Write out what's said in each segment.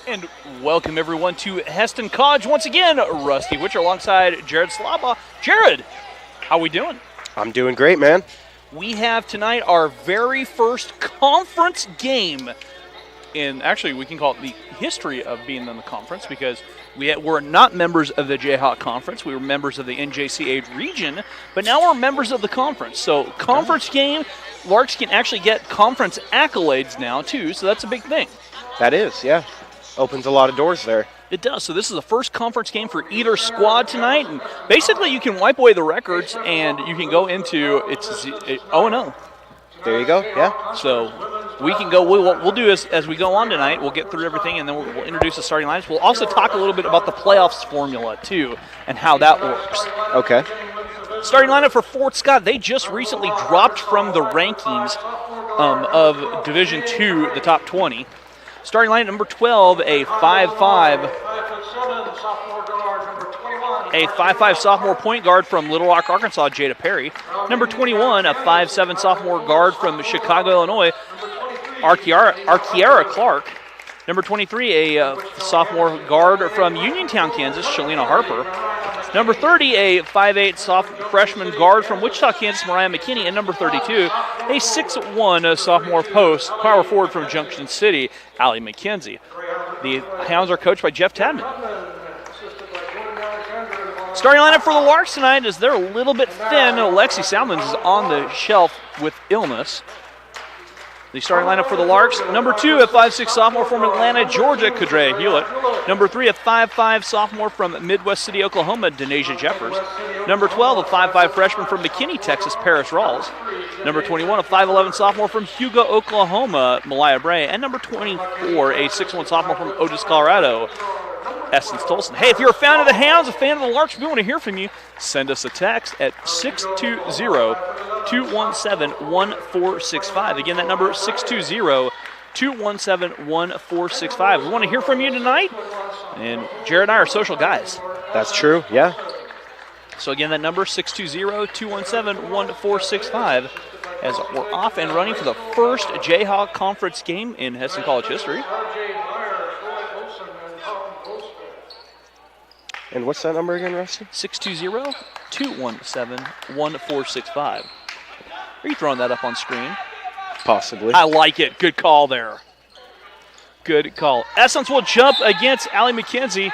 And welcome everyone to Heston College. Once again, Rusty Witcher alongside Jared Slaba. Jared, how we doing? I'm doing great, man. We have tonight our very first conference game in, actually we can call it the history of being in the conference, because we're not members of the Jayhawk Conference. We were members of the NJCA region, but now we're members of the conference. So conference game, Larks can actually get conference accolades now too, so that's a big thing. That is, yeah. Opens a lot of doors there. It does. So this is the first conference game for either squad tonight, and basically you can wipe away the records and you can go into 0-0. There you go, yeah. So we can go. What we'll do is, as we go on tonight, we'll get through everything, and then we'll introduce the starting lineups. We'll also talk a little bit about the playoffs formula too and how that works. Okay. Starting lineup for Fort Scott. They just recently dropped from the rankings of Division II, the top 20. Starting line number 12, a 5'5" sophomore point guard from Little Rock, Arkansas, Jada Perry. Number 21, a 5'7" sophomore guard from Chicago, Illinois, Arkiara Clark. Number 23, a sophomore guard from Uniontown, Kansas, Shalina Harper. Number 30, a 5'8" freshman guard from Wichita, Kansas, Mariah McKinney. And number 32, a 6'1" sophomore post power forward from Junction City, Allie McKenzie. The Hounds are coached by Jeff Tadman. Starting lineup for the Larks tonight is they're a little bit thin. Lexi Salmons is on the shelf with illness. The starting lineup for the Larks: number 2, a 5'6" sophomore from Atlanta, Georgia, Kadrea Hewlett. Number 3, a 5'5" sophomore from Midwest City, Oklahoma, Denasia Jeffers. Number 12, a 5'5" freshman from McKinney, Texas, Paris Rawls. Number 21, a 5'11" sophomore from Hugo, Oklahoma, Malaya Bray. And number 24, a 6'1" sophomore from Otis, Colorado, Essence Tolson. Hey, if you're a fan of the Hounds, a fan of the Larks, we want to hear from you. Send us a text at 620-217-1465. Again, that number is 620-217-1465. We want to hear from you tonight. And Jared and I are social guys. That's true, yeah. So again, that number, 620-217-1465, as we're off and running for the first Jayhawk Conference game in Heston College history. And what's that number again, Rusty? 620-217-1465. Are you throwing that up on screen? Possibly. I like it. Good call there. Good call. Essence will jump against Allie McKenzie.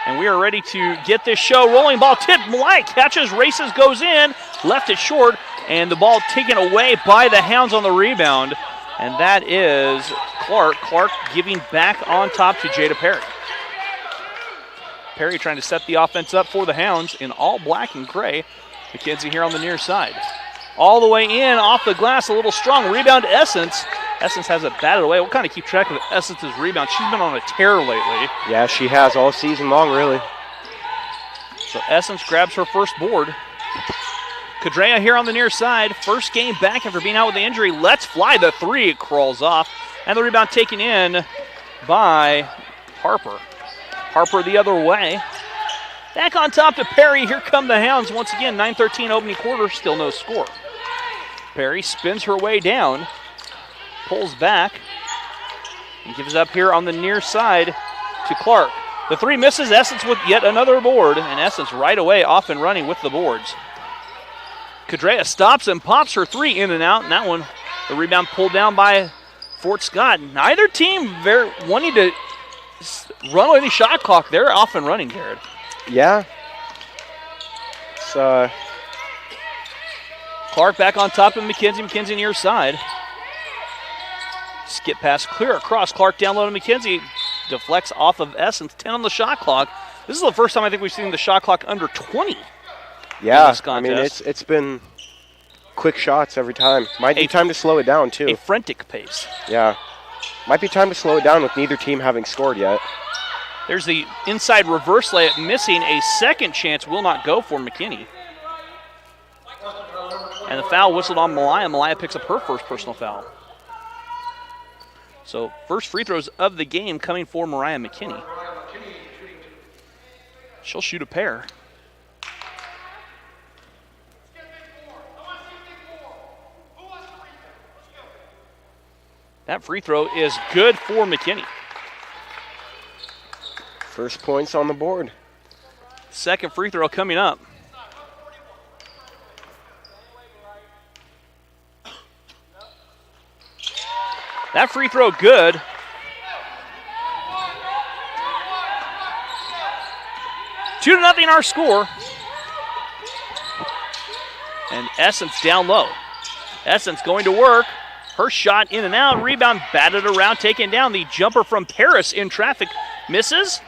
And we are ready to get this show rolling. Ball tipped. Malaya catches, races, goes in. Left it short. And the ball taken away by the Hounds on the rebound. And that is Clark. Clark giving back on top to Jada Perry. Perry trying to set the offense up for the Hounds in all black and gray. McKenzie here on the near side. All the way in, off the glass, a little strong. Rebound to Essence. Essence has it batted away. We'll kind of keep track of Essence's rebound. She's been on a tear lately. Yeah, she has all season long, really. So Essence grabs her first board. Kadrea here on the near side. First game back after being out with the injury. Let's fly the three. It crawls off. And the rebound taken in by Harper. Harper the other way. Back on top to Perry. Here come the Hounds once again. 9:13 opening quarter. Still no score. Perry spins her way down. Pulls back. And gives up here on the near side to Clark. The three misses. Essence with yet another board. And Essence right away off and running with the boards. Kadrea stops and pops her three in and out. And that one, the rebound pulled down by Fort Scott. Neither team wanting to run away the shot clock. They're off and running, Jared. Yeah. Clark back on top of McKenzie. McKenzie near side. Skip pass clear across. Clark down low to McKenzie. Deflects off of Essence. 10 on the shot clock. This is the first time I think we've seen the shot clock under 20. Yeah, I mean, it's been quick shots every time. Might be time to slow it down, too. A frantic pace. Yeah. Might be time to slow it down with neither team having scored yet. There's the inside reverse layup missing. A second chance will not go for McKinney. And the foul whistled on Malaya. Malaya picks up her first personal foul. So first free throws of the game coming for Mariah McKinney. She'll shoot a pair. That free throw is good for McKinney. First points on the board. Second free throw coming up. That free throw good. Two to nothing our score. And Essence down low. Essence going to work. Her shot in and out. Rebound batted around, taken down. The jumper from Paris in traffic misses.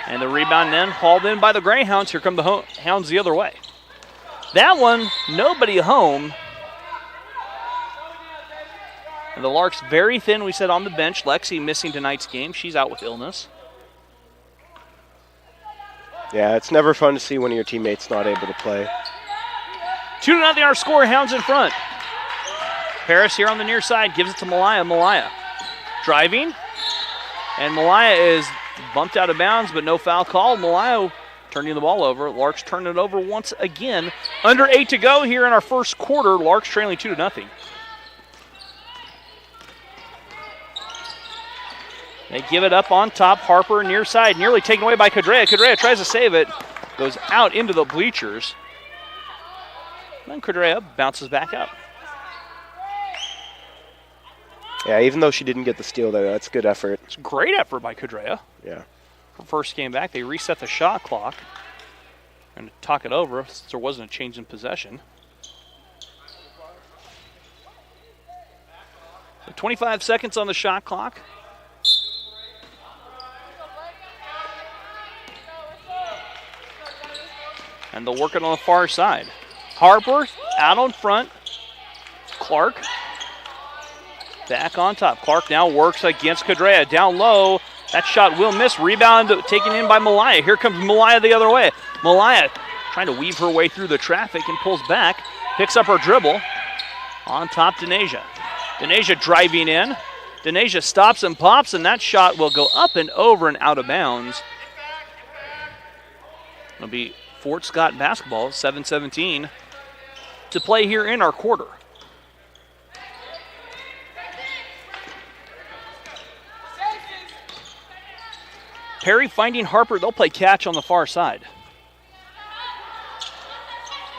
And the rebound then hauled in by the Greyhounds. Here come the Hounds the other way. That one, nobody home. And the Larks very thin, we said, on the bench. Lexi missing tonight's game. She's out with illness. Yeah, it's never fun to see one of your teammates not able to play. 2-0 our score. Hounds in front. Paris here on the near side gives it to Malaya. Malaya driving. And Malaya is bumped out of bounds, but no foul called. Malaya turning the ball over. Larks turn it over once again. Under 8 to go here in our first quarter. Larks trailing 2-0. They give it up on top. Harper near side, nearly taken away by Cadrea. Cadrea tries to save it. Goes out into the bleachers. Then Cadrea bounces back up. Yeah, even though she didn't get the steal there, that's good effort. It's a great effort by Cadrea. Yeah. Her first game back, they reset the shot clock. And to talk it over since there wasn't a change in possession. So 25 seconds on the shot clock. And they'll work it on the far side. Harper out on front. Clark back on top. Clark now works against Cadrea. Down low. That shot will miss. Rebound taken in by Malaya. Here comes Malaya the other way. Malaya trying to weave her way through the traffic and pulls back. Picks up her dribble. On top, Denasia. Denasia driving in. Denasia stops and pops, and that shot will go up and over and out of bounds. It'll be Fort Scott basketball, 7:17 to play here in our quarter. Perry finding Harper. They'll play catch on the far side.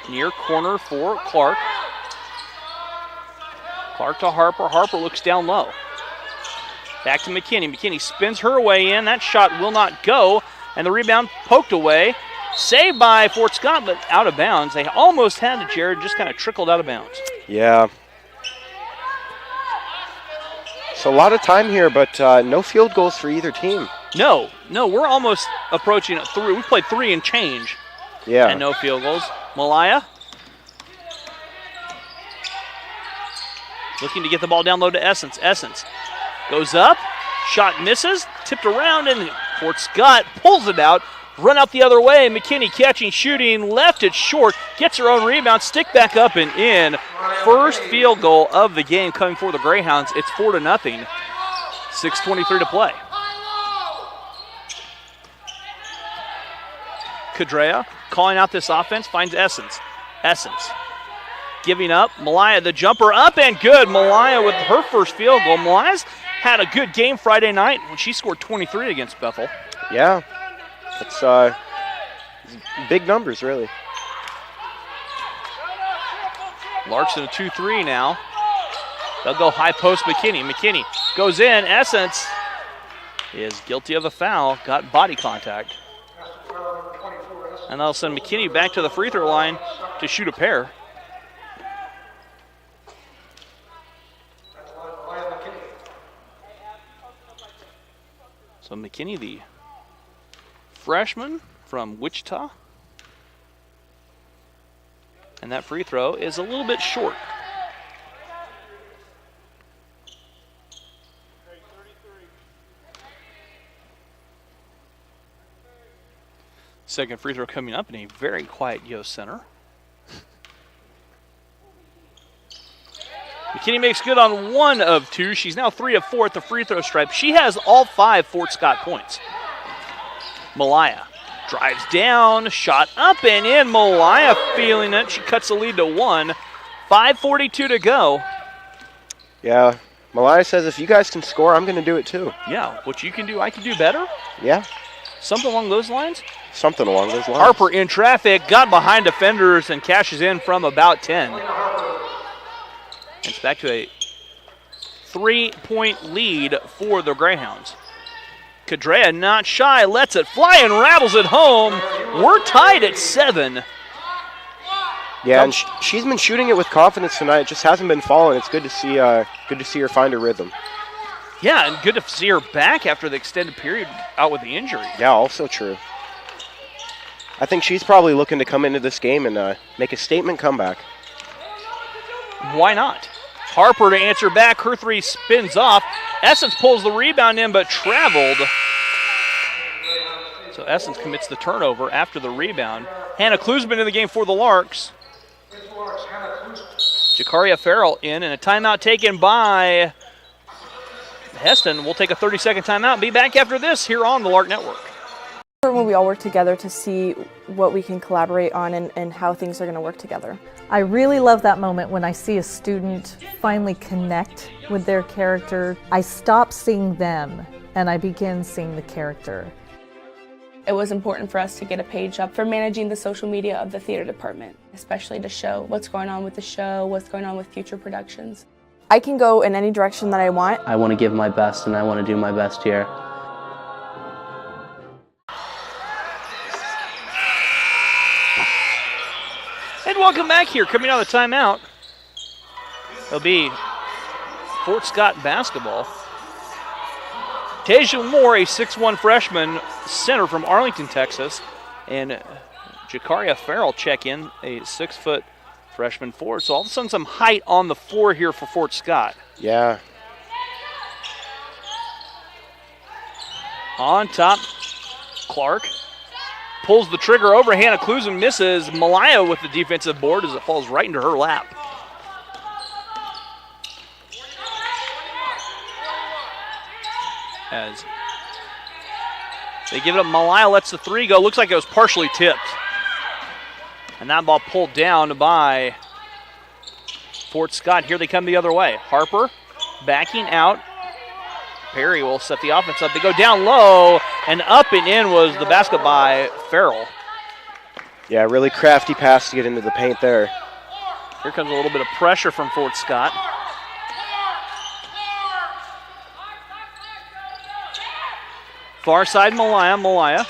Near corner for Clark. Clark to Harper. Harper looks down low. Back to McKinney. McKinney spins her way in. That shot will not go. And the rebound poked away. Saved by Fort Scott, but out of bounds. They almost had it, Jared, just kind of trickled out of bounds. Yeah. So a lot of time here, but no field goals for either team. No, we're almost approaching it through. We played 3 and change. Yeah. And no field goals. Malaya looking to get the ball down low to Essence. Essence goes up, shot misses, tipped around, and Fort Scott pulls it out. Run out the other way. McKinney catching, shooting, left it short, gets her own rebound, stick back up and in. First field goal of the game coming for the Greyhounds. It's 4-0. 6:23 to play. Cadrea calling out this offense, finds Essence. Essence giving up. Malaya, the jumper up and good. Malaya with her first field goal. Malaya's had a good game Friday night when she scored 23 against Bethel. Yeah. It's big numbers, really. Larks in a 2-3 now. They'll go high post McKinney. McKinney goes in. Essence is guilty of a foul. Got body contact. And they'll send McKinney back to the free throw line to shoot a pair. So McKinney, the freshman from Wichita. And that free throw is a little bit short. Second free throw coming up in a very quiet Yost Center. McKinney makes good on 1 of 2. She's now 3 of 4 at the free throw stripe. She has all 5 Fort Scott points. Malaya drives down, shot up and in. Malaya feeling it. She cuts the lead to 1. 5:42 to go. Yeah, Malaya says if you guys can score, I'm going to do it too. Yeah, what you can do, I can do better. Yeah. Something along those lines? Something along those lines. Harper in traffic, got behind defenders and cashes in from about 10. It's back to a 3-point lead for the Greyhounds. Cadrea not shy, lets it fly and rattles it home. We're tied at 7. Yeah, and she's been shooting it with confidence tonight. It just hasn't been falling. It's good to see her find her rhythm. Yeah, and good to see her back after the extended period out with the injury. Yeah, also true. I think she's probably looking to come into this game and make a statement comeback. Why not? Harper to answer back. Her three spins off. Essence pulls the rebound in, but traveled. So Essence commits the turnover after the rebound. Hannah Klusman in the game for the Larks. Jakaria Farrell in, and a timeout taken by Heston. We'll take a 30-second timeout and be back after this here on the Lark Network. When we all work together to see what we can collaborate on and how things are going to work together. I really love that moment when I see a student finally connect with their character. I stop seeing them and I begin seeing the character. It was important for us to get a page up for managing the social media of the theater department, especially to show what's going on with the show, what's going on with future productions. I can go in any direction that I want. I want to give my best and I want to do my best here. And welcome back here. Coming out of the timeout, it'll be Fort Scott basketball. Tasia Moore, a 6'1 freshman center from Arlington, Texas, and Jakaria Farrell check in, a 6-foot freshman forward. So all of a sudden some height on the floor here for Fort Scott. Yeah. On top, Clark pulls the trigger over. Hannah Klusman misses. Malaya with the defensive board as it falls right into her lap. As they give it up, Malaya lets the three go. Looks like it was partially tipped. And that ball pulled down by Fort Scott. Here they come the other way. Harper backing out. Perry will set the offense up. They go down low, and up and in was the basket by Farrell. Yeah, really crafty pass to get into the paint there. Here comes a little bit of pressure from Fort Scott. Far side, Malaya. Malaya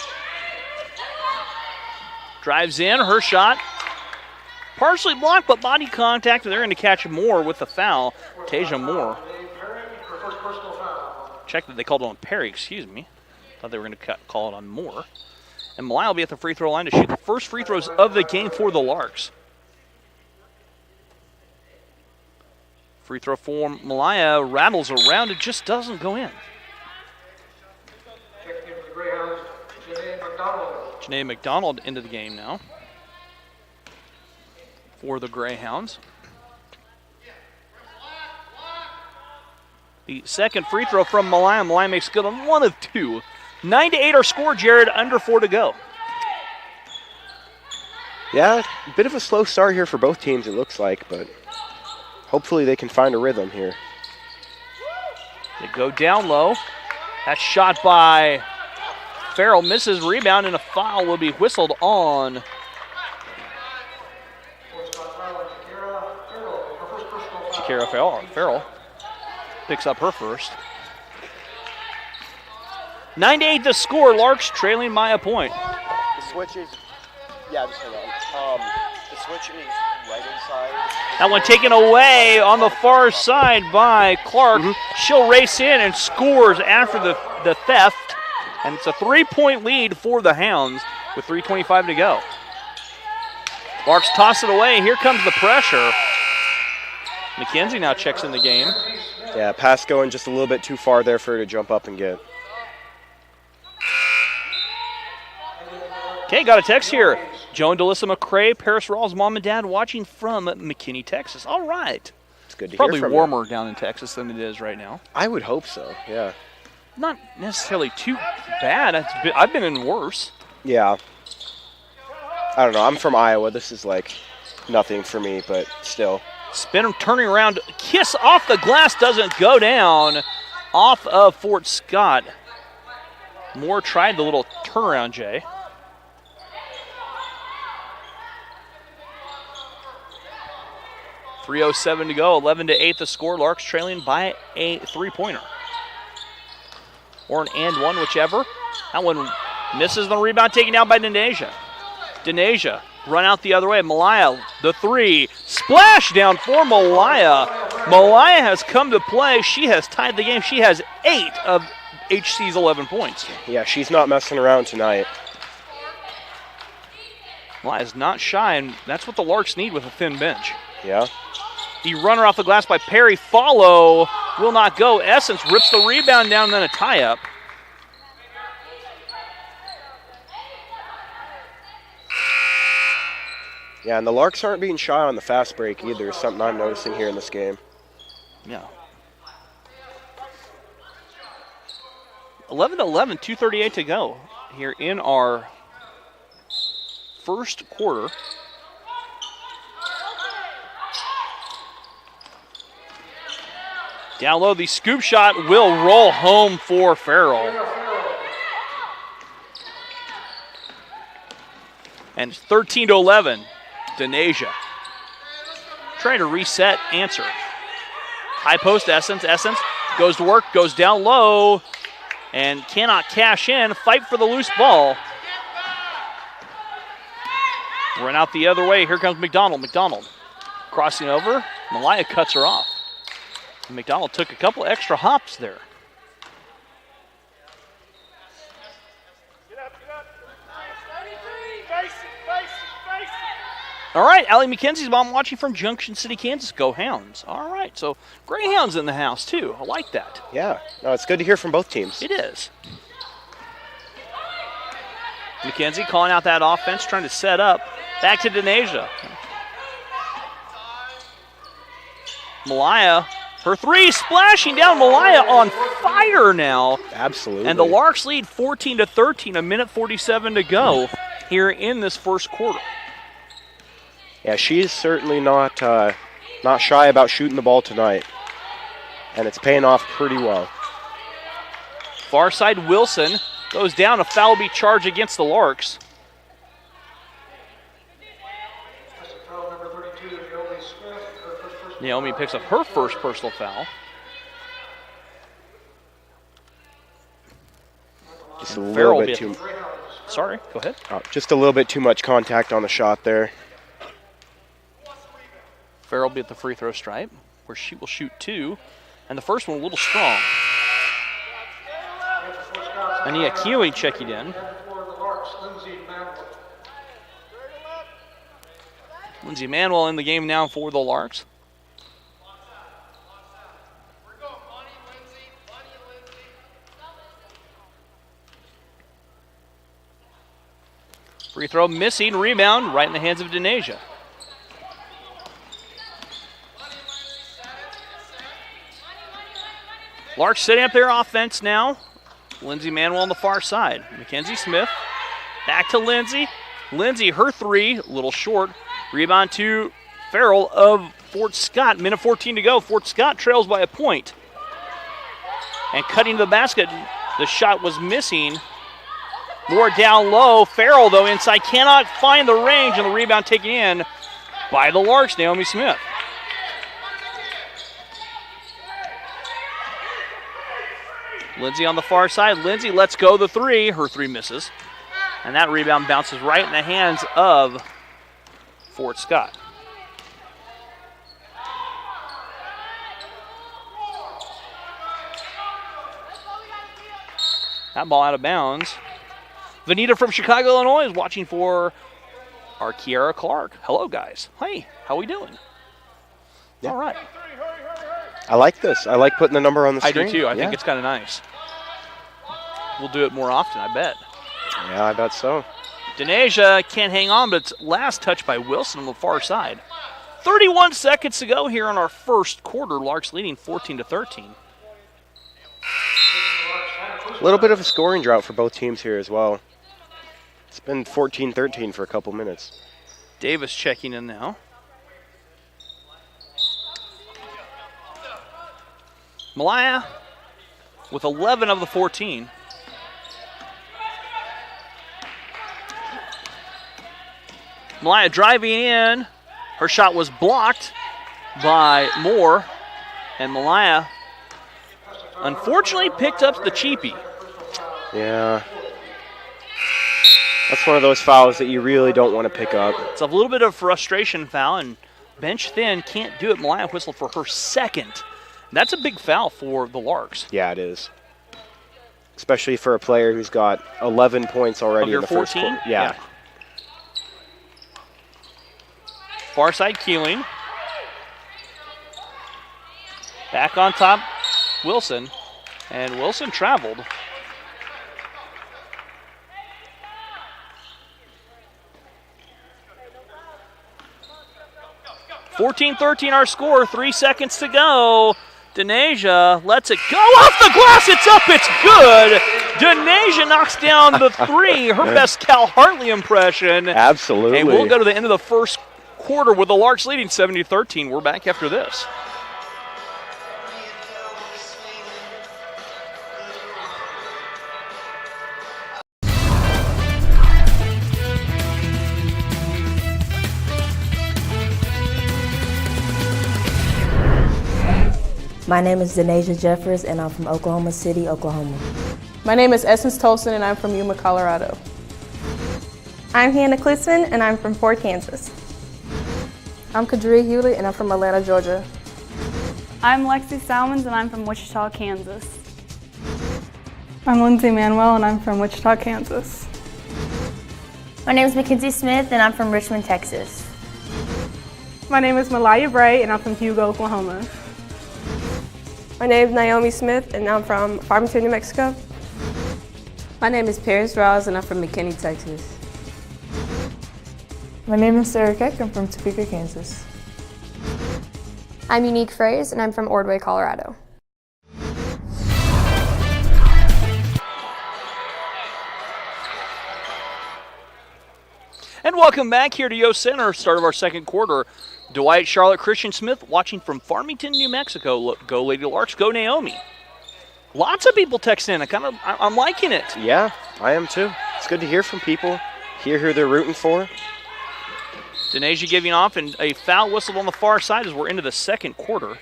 drives in, her shot. Partially blocked, but body contact, and they're going to catch Moore with the foul. Tasia Moore. Check that they called it on Perry, excuse me. Thought they were going to call it on Moore. And Malaya will be at the free throw line to shoot the first free throws of the game for the Larks. Free throw for Malaya rattles around, it just doesn't go in. Janae McDonald into the game now for the Greyhounds. The second free throw from Malaya. Malaya makes good on 1 of 2. 9-8 our score, Jared, under 4 to go. Yeah, a bit of a slow start here for both teams, it looks like, but hopefully they can find a rhythm here. They go down low. That shot by Farrell misses, rebound, and a foul will be whistled on Jakaria Farrell picks up her first. 9-8 the score. Larks trailing by a point. The switch is, yeah, just hold on. The switch is right inside. That one taken away on the far side by Clark. She'll race in and scores after the theft. And it's a 3-point lead for the Hounds with 3:25 to go. Larks toss it away. Here comes the pressure. McKenzie now checks in the game. Yeah, pass going just a little bit too far there for her to jump up and get. Okay, got a text here. Joan DeLissa McCrae, Paris Rawls' mom and dad watching from McKinney, Texas. All right. It's good to Probably hear from warmer you. Down in Texas than it is right now. I would hope so, yeah. Not necessarily too bad. I've been in worse. Yeah. I don't know. I'm from Iowa. This is like nothing for me, but still. Spin turning around. Kiss off the glass doesn't go down off of Fort Scott. Moore tried the little turnaround J. .307 to go, 11-8 the score. Larks trailing by a three-pointer. Or an and one, whichever. That one misses the rebound, taken down by Denasia. Denasia run out the other way. Malaya, the three. Splash down for Malaya. Malaya has come to play. She has tied the game. She has 8 of HC's 11 points. Yeah, she's not messing around tonight. Malaya's not shy, and that's what the Larks need with a thin bench. Yeah. The runner off the glass by Perry. Follow will not go. Essence rips the rebound down, and then a tie-up. Yeah, and the Larks aren't being shy on the fast break either, is something I'm noticing here in this game. Yeah. 11-11, 2:38 to go here in our first quarter. Down low, the scoop shot will roll home for Farrell. And 13-11, Denasia. Trying to reset, answer. High post, Essence. Essence goes to work, goes down low, and cannot cash in. Fight for the loose ball. Run out the other way. Here comes McDonald. McDonald crossing over. Malaya cuts her off. McDonald took a couple extra hops there. All right, Allie McKenzie's mom watching from Junction City, Kansas. Go Hounds. All right, so Greyhounds in the house too. I like that. Yeah, no, it's good to hear from both teams. It is. McKenzie calling out that offense, trying to set up. Back to Denasia. Malaya, her three, splashing down. Malaya on fire now. Absolutely. And the Larks lead 14-13, a minute 47 to go here in this first quarter. Yeah, she's certainly not shy about shooting the ball tonight. And it's paying off pretty well. Far side, Wilson goes down. A foul will be charged against the Larks. Naomi picks up her first personal foul. Just a little bit too. Sorry, go ahead. Just a little bit too much contact on the shot there. Farrell will be at the free throw stripe, where she will shoot 2, and the first one a little strong. Ania Keeling checking in. Lindsay Manuel in the game now for the Larks. Free throw missing, rebound right in the hands of Denasia. Larks setting up their offense now. Lindsay Manuel on the far side. Mackenzie Smith back to Lindsay. Lindsay, her three, a little short. Rebound to Farrell of Fort Scott. Minute 14 to go. Fort Scott trails by a point. And cutting to the basket, the shot was missing. More down low. Farrell, though, inside cannot find the range, and the rebound taken in by the Larks, Naomi Smith. Lindsay on the far side. Lindsay lets go the three. Her three misses. And that rebound bounces right in the hands of Fort Scott. That ball out of bounds. Vanita from Chicago, Illinois is watching for our Kiara Clark. Hello, guys. Hey, how we doing? Yeah. All right. I like this. I like putting the number on the screen. I do too. I think it's kind of nice. We'll do it more often, I bet. Yeah, I bet so. Denasia can't hang on, but it's last touch by Wilson on the far side. 31 seconds to go here in our first quarter. Larks leading 14-13. A little bit of a scoring drought for both teams here as well. It's been 14-13 for a couple minutes. Davis checking in now. Malaya with 11 of the 14. Malaya driving in. Her shot was blocked by Moore. And Malaya, unfortunately, picked up the cheapie. Yeah. That's one of those fouls that you really don't want to pick up. It's a little bit of frustration foul, and bench thin can't do it. Malaya whistled for her second. That's a big foul for the Larks. Yeah, it is. Especially for a player who's got 11 points already Of in the your first 14? quarter. Yeah. Far side Keeling. Back on top, Wilson. And Wilson traveled. (14-13) our score, 3 seconds to go. Denasia lets it go off the glass. It's up. It's good. Denasia knocks down the three. Her best Cal Hartley impression. Absolutely. And we'll go to the end of the first quarter with the Larks leading 70-13. We're back after this. My name is Denasia Jeffers, and I'm from Oklahoma City, Oklahoma. My name is Essence Tolson, and I'm from Yuma, Colorado. I'm Hannah Klitzman, and I'm from Fort Kansas. I'm Kadria Hewlett, and I'm from Atlanta, Georgia. I'm Lexi Salmons, and I'm from Wichita, Kansas. I'm Lindsay Manuel, and I'm from Wichita, Kansas. My name is Mackenzie Smith, and I'm from Richmond, Texas. My name is Malaya Bray, and I'm from Hugo, Oklahoma. My name is Naomi Smith, and I'm from Farmington, New Mexico. My name is Paris Rouse, and I'm from McKinney, Texas. My name is Sarah Keck. I'm from Topeka, Kansas. I'm Unique Fraze, and I'm from Ordway, Colorado. And welcome back here to Yo Center, start of our second quarter. Dwight, Charlotte, Christian Smith watching from Farmington, New Mexico. Go Lady Larks, go Naomi. Lots of people text in. I'm liking it. Yeah, I am too. It's good to hear from people, hear who they're rooting for. Denasia giving off, and a foul whistled on the far side as we're into the second quarter.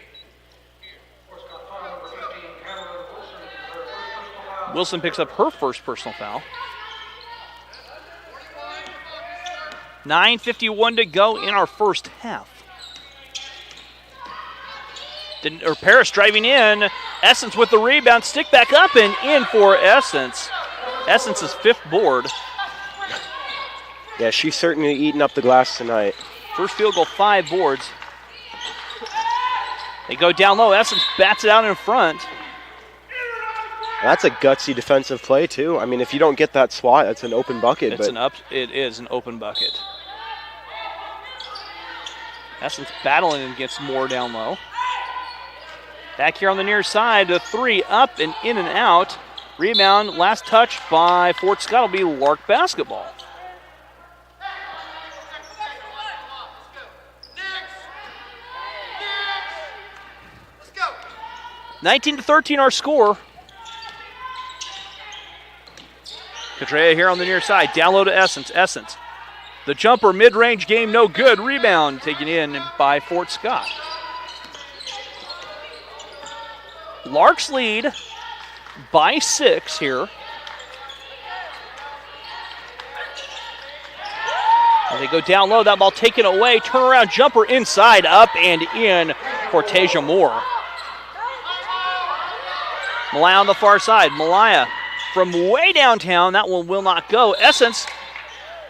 Wilson picks up her first personal foul. 9:51 to go in our first half. Paris driving in. Essence with the rebound. Stick back up and in for Essence. Essence's fifth board. Yeah, she's certainly eating up the glass tonight. First field goal, 5 boards. They go down low. Essence bats it out in front. That's a gutsy defensive play, too. I mean, if you don't get that swat, it's an open bucket. It is an open bucket. Essence battling against Moore down low. Back here on the near side, the three up and in and out. Rebound, last touch by Fort Scott will be Lark basketball. Let's go. 19-13 our score. Cadrea here on the near side, down low to Essence. Essence. The jumper, mid-range game, no good. Rebound taken in by Fort Scott. Larks lead by 6 here. As they go down low, that ball taken away. Turnaround jumper inside, up and in for Tasia Moore. Malaya on the far side. Malaya from way downtown. That one will not go. Essence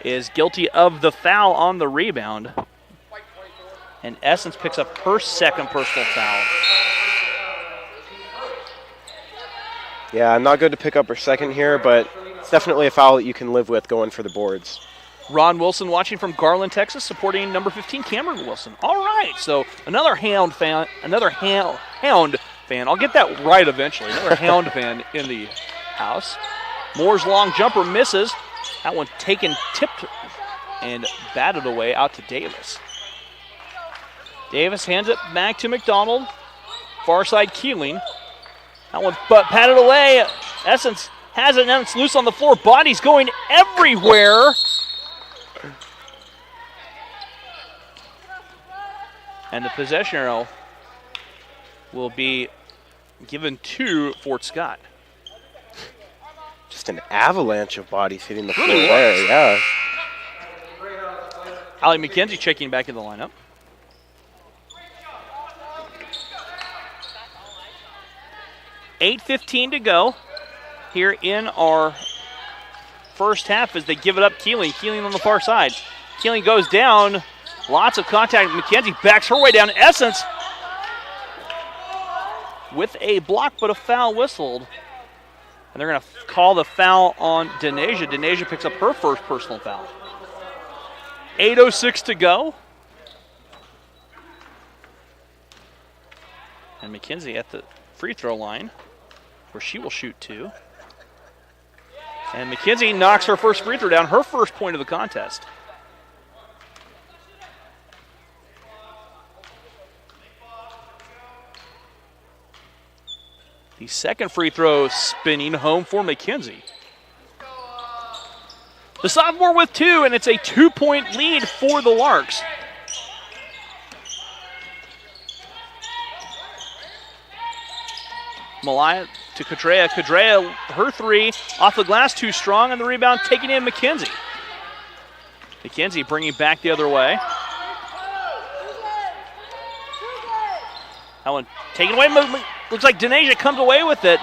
is guilty of the foul on the rebound. And Essence picks up her second personal foul. Yeah, not good to pick up her second here, but it's definitely a foul that you can live with going for the boards. Ron Wilson watching from Garland, Texas, supporting number 15, Cameron Wilson. All right, so another Hound fan. I'll get that right eventually. Another Hound fan in the house. Moore's long jumper misses. That one taken, tipped, and batted away out to Davis. Davis hands it back to McDonald. Far side Keeling. That one patted away. Essence has it, and it's loose on the floor. Bodies going everywhere. And the possession arrow will be given to Fort Scott. Just an avalanche of bodies hitting the floor Really there, yeah. Allie McKenzie checking back in the lineup. $8:15 to go here in our first half as they give it up. Keeling on the far side. Keeling goes down. Lots of contact. McKenzie backs her way down. Essence with a block, but a foul whistled. And they're going to call the foul on Denasia. Denasia picks up her first personal foul. 8:06 to go. And McKenzie at the free throw line, where she will shoot 2. And McKenzie knocks her first free throw down, her first point of the contest. The second free throw spinning home for McKenzie. The sophomore with 2, and it's a 2-point lead for the Larks. Malaya to Cadrea. Cadrea, her 3 off the glass, too strong, and the rebound taken in McKenzie. McKenzie bringing back the other way. That one taken away. Looks like Denasia comes away with it.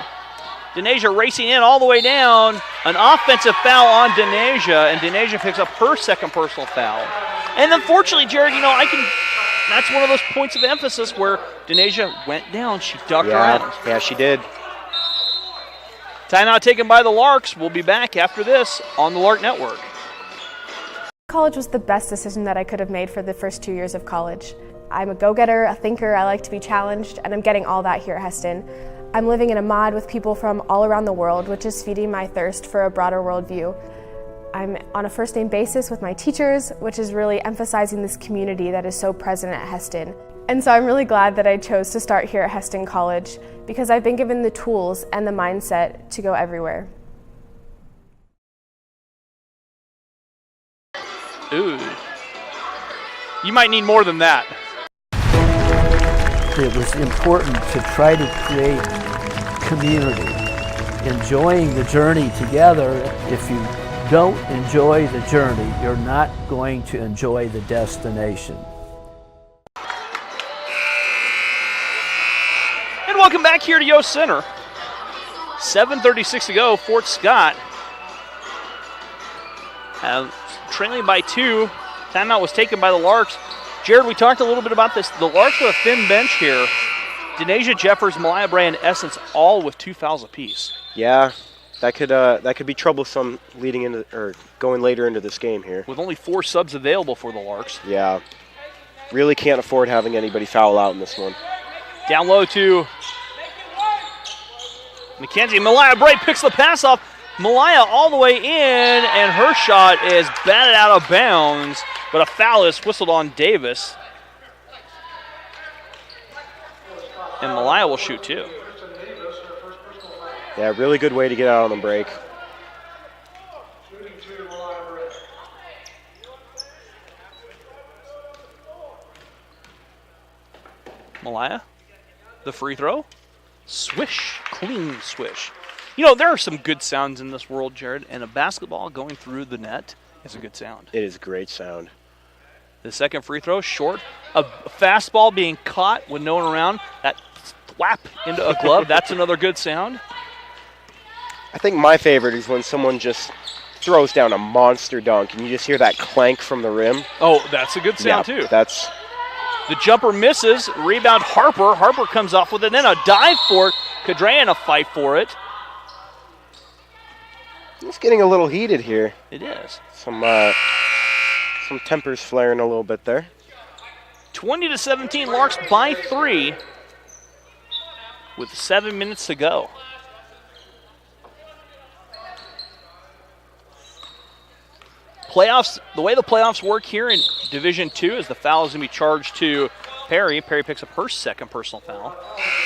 Denasia racing in all the way down. An offensive foul on Denasia, and Denasia picks up her second personal foul. And unfortunately, Jared, that's one of those points of emphasis where Denasia went down. She ducked around. Yeah, she did. Timeout taken by the Larks. We'll be back after this on the Lark Network. College was the best decision that I could have made for the first 2 years of college. I'm a go-getter, a thinker, I like to be challenged, and I'm getting all that here at Heston. I'm living in a mod with people from all around the world, which is feeding my thirst for a broader worldview. I'm on a first-name basis with my teachers, which is really emphasizing this community that is so present at Heston. And so I'm really glad that I chose to start here at Heston College because I've been given the tools and the mindset to go everywhere. Ooh. You might need more than that. It was important to try to create community, enjoying the journey together. If you don't enjoy the journey, you're not going to enjoy the destination. And welcome back here to Yost Center. 7:36 to go, Fort Scott. Trailing by 2. Timeout was taken by the Larks. Jared, we talked a little bit about this. The Larks with a thin bench here. Denasia Jeffers, Malaya Bray, and Essence all with 2 fouls apiece. Yeah, that could be troublesome leading into or going later into this game here. With only 4 subs available for the Larks. Yeah, really can't afford having anybody foul out in this one. Down low to McKenzie. Malaya Bray picks the pass off. Malaya all the way in, and her shot is batted out of bounds, but a foul is whistled on Davis. And Malaya will shoot 2. Yeah, really good way to get out on the break. Malaya, the free throw. Swish, clean swish. There are some good sounds in this world, Jared, and a basketball going through the net is a good sound. It is a great sound. The second free throw, short. A fastball being caught with no one around. That thwap into a glove, that's another good sound. I think my favorite is when someone just throws down a monster dunk and you just hear that clank from the rim. Oh, that's a good sound, too. That's... The jumper misses. Rebound Harper. Harper comes off with it. Then a dive for it. Cadrea in a fight for it. It's getting a little heated here. It is. Some tempers flaring a little bit there. 20-17, Larks by 3 with 7 minutes to go. Playoffs, the way the playoffs work here in Division II is the foul is going to be charged to Perry. Perry picks up her second personal foul.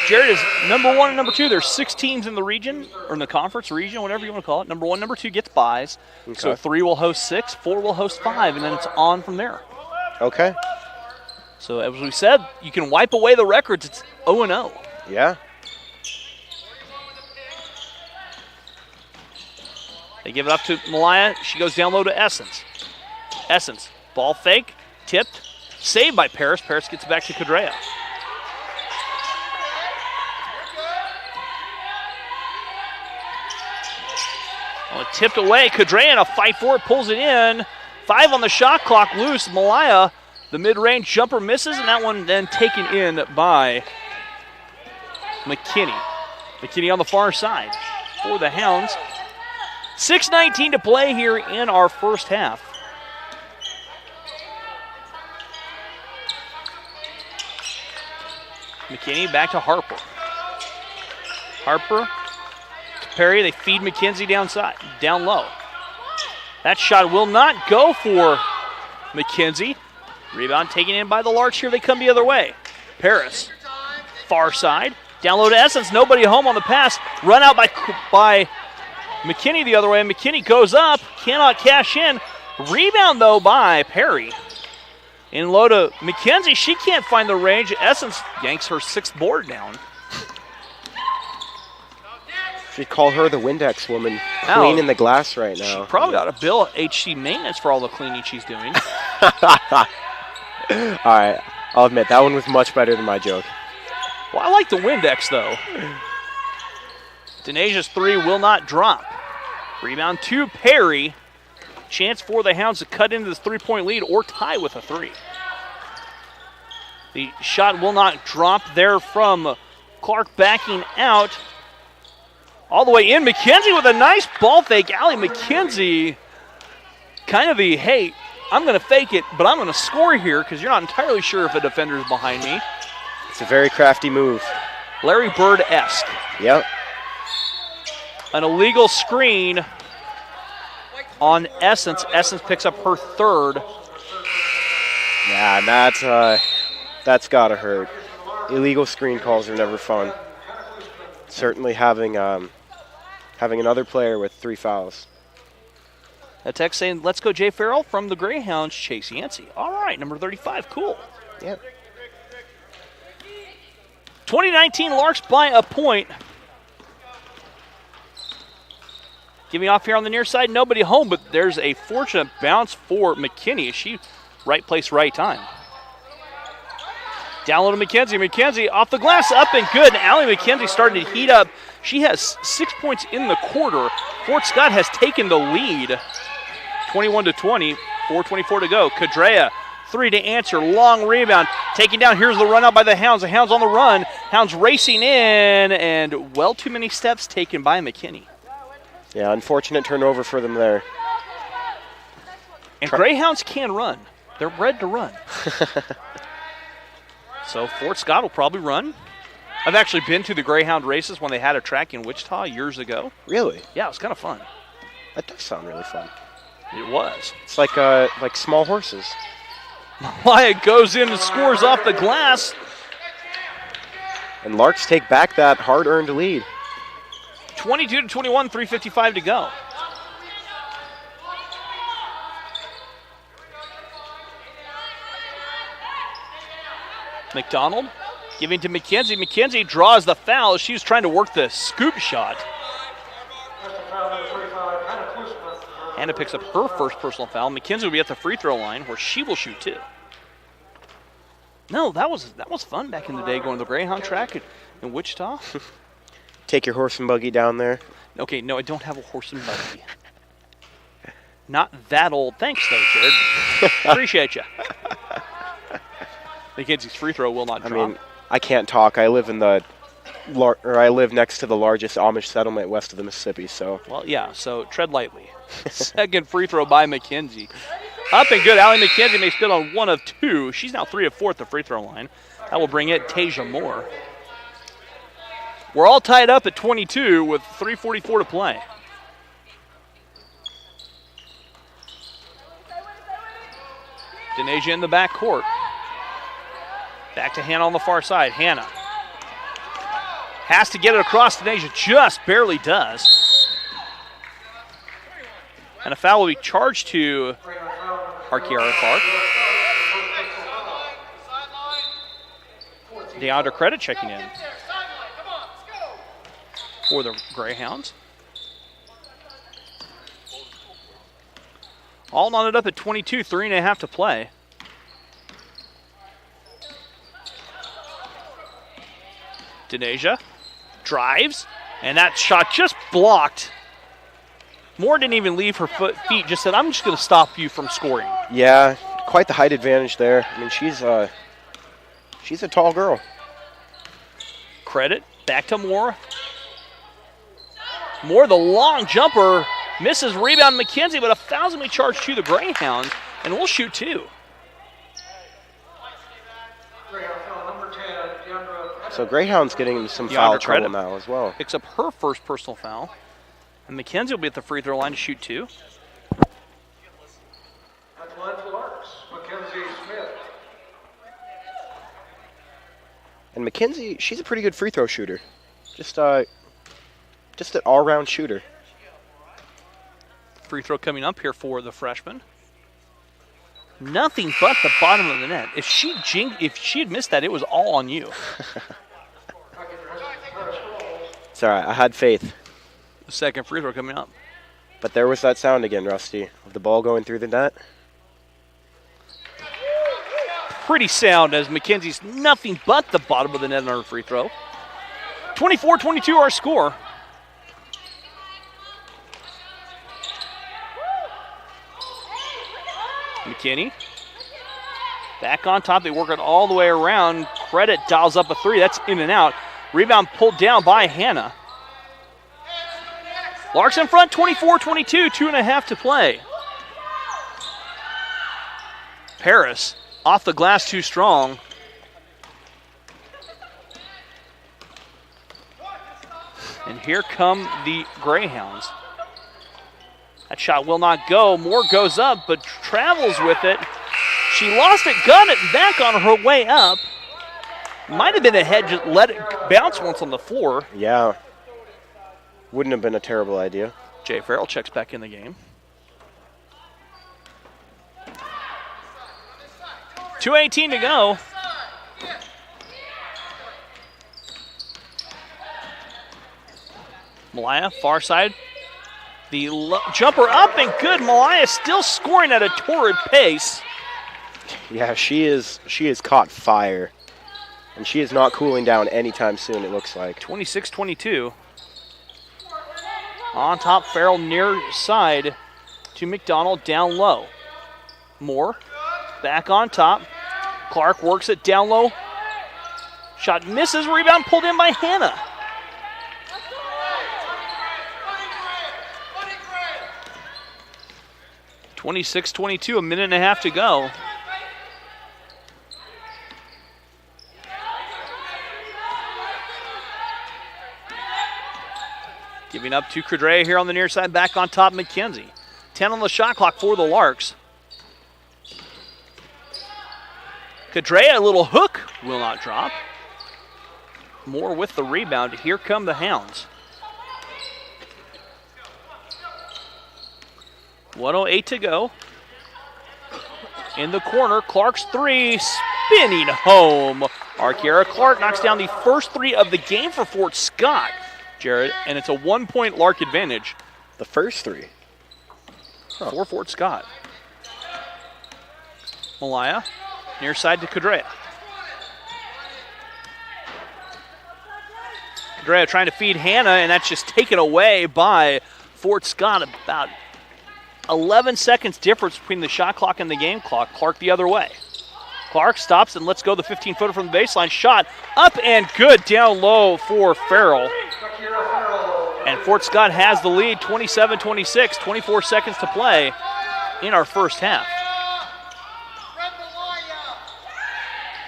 Jared is number 1 and number 2. There's 6 teams in the region, or in the conference region, whatever you want to call it. Number 1, number 2 gets buys. Okay. So 3 will host 6, 4 will host 5, and then it's on from there. Okay. So as we said, you can wipe away the records. It's 0-0. Yeah. They give it up to Malaya. She goes down low to Essence. Essence, ball fake, tipped, saved by Paris. Paris gets back to Cadrea. Oh, tipped away. Cadrea in a fight for it, pulls it in. 5 on the shot clock, loose. Malaya, the mid-range jumper misses, and that one then taken in by McKinney. McKinney on the far side for the Hounds. 6:19 to play here in our first half. McKinney back to Harper. Harper to Perry. They feed McKenzie down low. That shot will not go for McKenzie. Rebound taken in by the Larks here. They come the other way. Paris, far side. Down low to Essence. Nobody home on the pass. Run out by McKinney the other way. McKinney goes up. Cannot cash in. Rebound, though, by Perry. In low to McKenzie. She can't find the range. Essence yanks her 6th board down. Should call her the Windex woman, cleaning the glass right now. She probably ought to bill HC Maintenance for all the cleaning she's doing. All right, I'll admit, that one was much better than my joke. Well, I like the Windex, though. Denasia's 3 will not drop. Rebound to Perry. Chance for the Hounds to cut into this 3-point lead or tie with a 3. The shot will not drop there from Clark backing out. All the way in, McKenzie with a nice ball fake. Allie McKenzie, kind of the, hey, I'm going to fake it, but I'm going to score here because you're not entirely sure if a defender is behind me. It's a very crafty move. Larry Bird-esque. Yep. An illegal screen on Essence. Essence picks up her 3rd. Yeah, and that's got to hurt. Illegal screen calls are never fun. Certainly having another player with 3 fouls. A text saying, let's go Jay Farrell from the Greyhounds, Chase Yancey. All right, number 35, cool. Yep. 2019 Larks by a point. Giving off here on the near side, nobody home, but there's a fortunate bounce for McKinney. She right place, right time. Down low to McKenzie. McKenzie off the glass, up and good. Allie McKenzie starting to heat up. She has 6 points in the quarter. Fort Scott has taken the lead. 21-20, 4:24 to go. Cadrea, 3 to answer. Long rebound. Taken down. Here's the run out by the Hounds. The Hounds on the run. Hounds racing in, and well too many steps taken by McKinney. Yeah, unfortunate turnover for them there. And Greyhounds can run. They're bred to run. So Fort Scott will probably run. I've actually been to the Greyhound races when they had a track in Wichita years ago. Really? Yeah, it was kind of fun. That does sound really fun. It was. It's like small horses. Wyatt goes in and scores off the glass. And Larks take back that hard-earned lead. 22-21, 3:55 to go. McDonald giving to McKenzie. McKenzie draws the foul. She was trying to work the scoop shot. Hannah picks up her first personal foul. McKenzie will be at the free throw line where she will shoot 2. No, that was fun back in the day going to the Greyhound track in Wichita. Take your horse and buggy down there. Okay, no, I don't have a horse and buggy. Not that old. Thanks, though, Jared. Appreciate you. McKenzie's free throw will not drop. I mean, I can't talk. I live next to the largest Amish settlement west of the Mississippi, so. Well, yeah, so tread lightly. Second free throw by McKenzie. Up and good. Allie McKenzie makes good on 1 of 2. She's now 3 of 4 at the free throw line. That will bring it Tasia Moore. We're all tied up at 22 with 3:44 to play. Denasia in the back court. Back to Hannah on the far side. Hannah has to get it across. Denasia just barely does. And a foul will be charged to Arkiara Clark. DeAndre Credit checking in for the Greyhounds. All knotted up at 22, 3.5 to play. Denasia drives, and that shot just blocked. Moore didn't even leave her feet, just said, I'm just going to stop you from scoring. Yeah, quite the height advantage there. I mean, she's a tall girl. Credit, back to Moore. Moore, the long jumper, misses rebound McKenzie, but a foul's going to be charged to the Greyhounds, and we'll shoot 2. So Greyhound's getting into some foul trouble now as well. Picks up her first personal foul. And McKenzie will be at the free throw line to shoot 2. At the line for Larks, Mackenzie Smith. And McKenzie, she's a pretty good free throw shooter. Just an all-round shooter. Free throw coming up here for the freshman. Nothing but the bottom of the net. If she had missed that, it was all on you. It's all right. I had faith. The second free throw coming up. But there was that sound again, Rusty, of the ball going through the net. Pretty sound as McKenzie's nothing but the bottom of the net on her free throw. 24-22 our score. McKinney back on top. They work it all the way around. Credit dials up a 3. That's in and out. Rebound pulled down by Hannah. Larks in front, 24-22, 2.5 to play. Paris off the glass too strong. And here come the Greyhounds. That shot will not go. Moore goes up, but travels with it. She lost it, got it back on her way up. Might have been ahead, just let it bounce once on the floor. Yeah. Wouldn't have been a terrible idea. Jay Farrell checks back in the game. 2:18 to go. Malaya, far side. The jumper up and good. Malaya still scoring at a torrid pace. Yeah, she is caught fire. And she is not cooling down anytime soon, it looks like. 26-22. On top, Farrell near side to McDonald, down low. Moore back on top. Clark works it down low. Shot misses, rebound pulled in by Hannah. (26-22), a minute and a half to go. Giving up to Credrea here on the near side, back on top, McKenzie. 10 on the shot clock for the Larks. Credrea, a little hook, will not drop. Moore with the rebound. Here come the Hounds. 1:08 to go. In the corner, Clark's 3, spinning home. Arkiera Clark knocks down the first 3 of the game for Fort Scott, Jared, and it's a 1-point Lark advantage. The first 3? For Fort Scott. Malaya, near side to Credrea. Credrea trying to feed Hannah, and that's just taken away by Fort Scott. About 11 seconds difference between the shot clock and the game clock. Clark the other way. Clark stops and lets go the 15-footer from the baseline. Shot up and good down low for Farrell. And Fort Scott has the lead, 27-26, 24 seconds to play in our first half.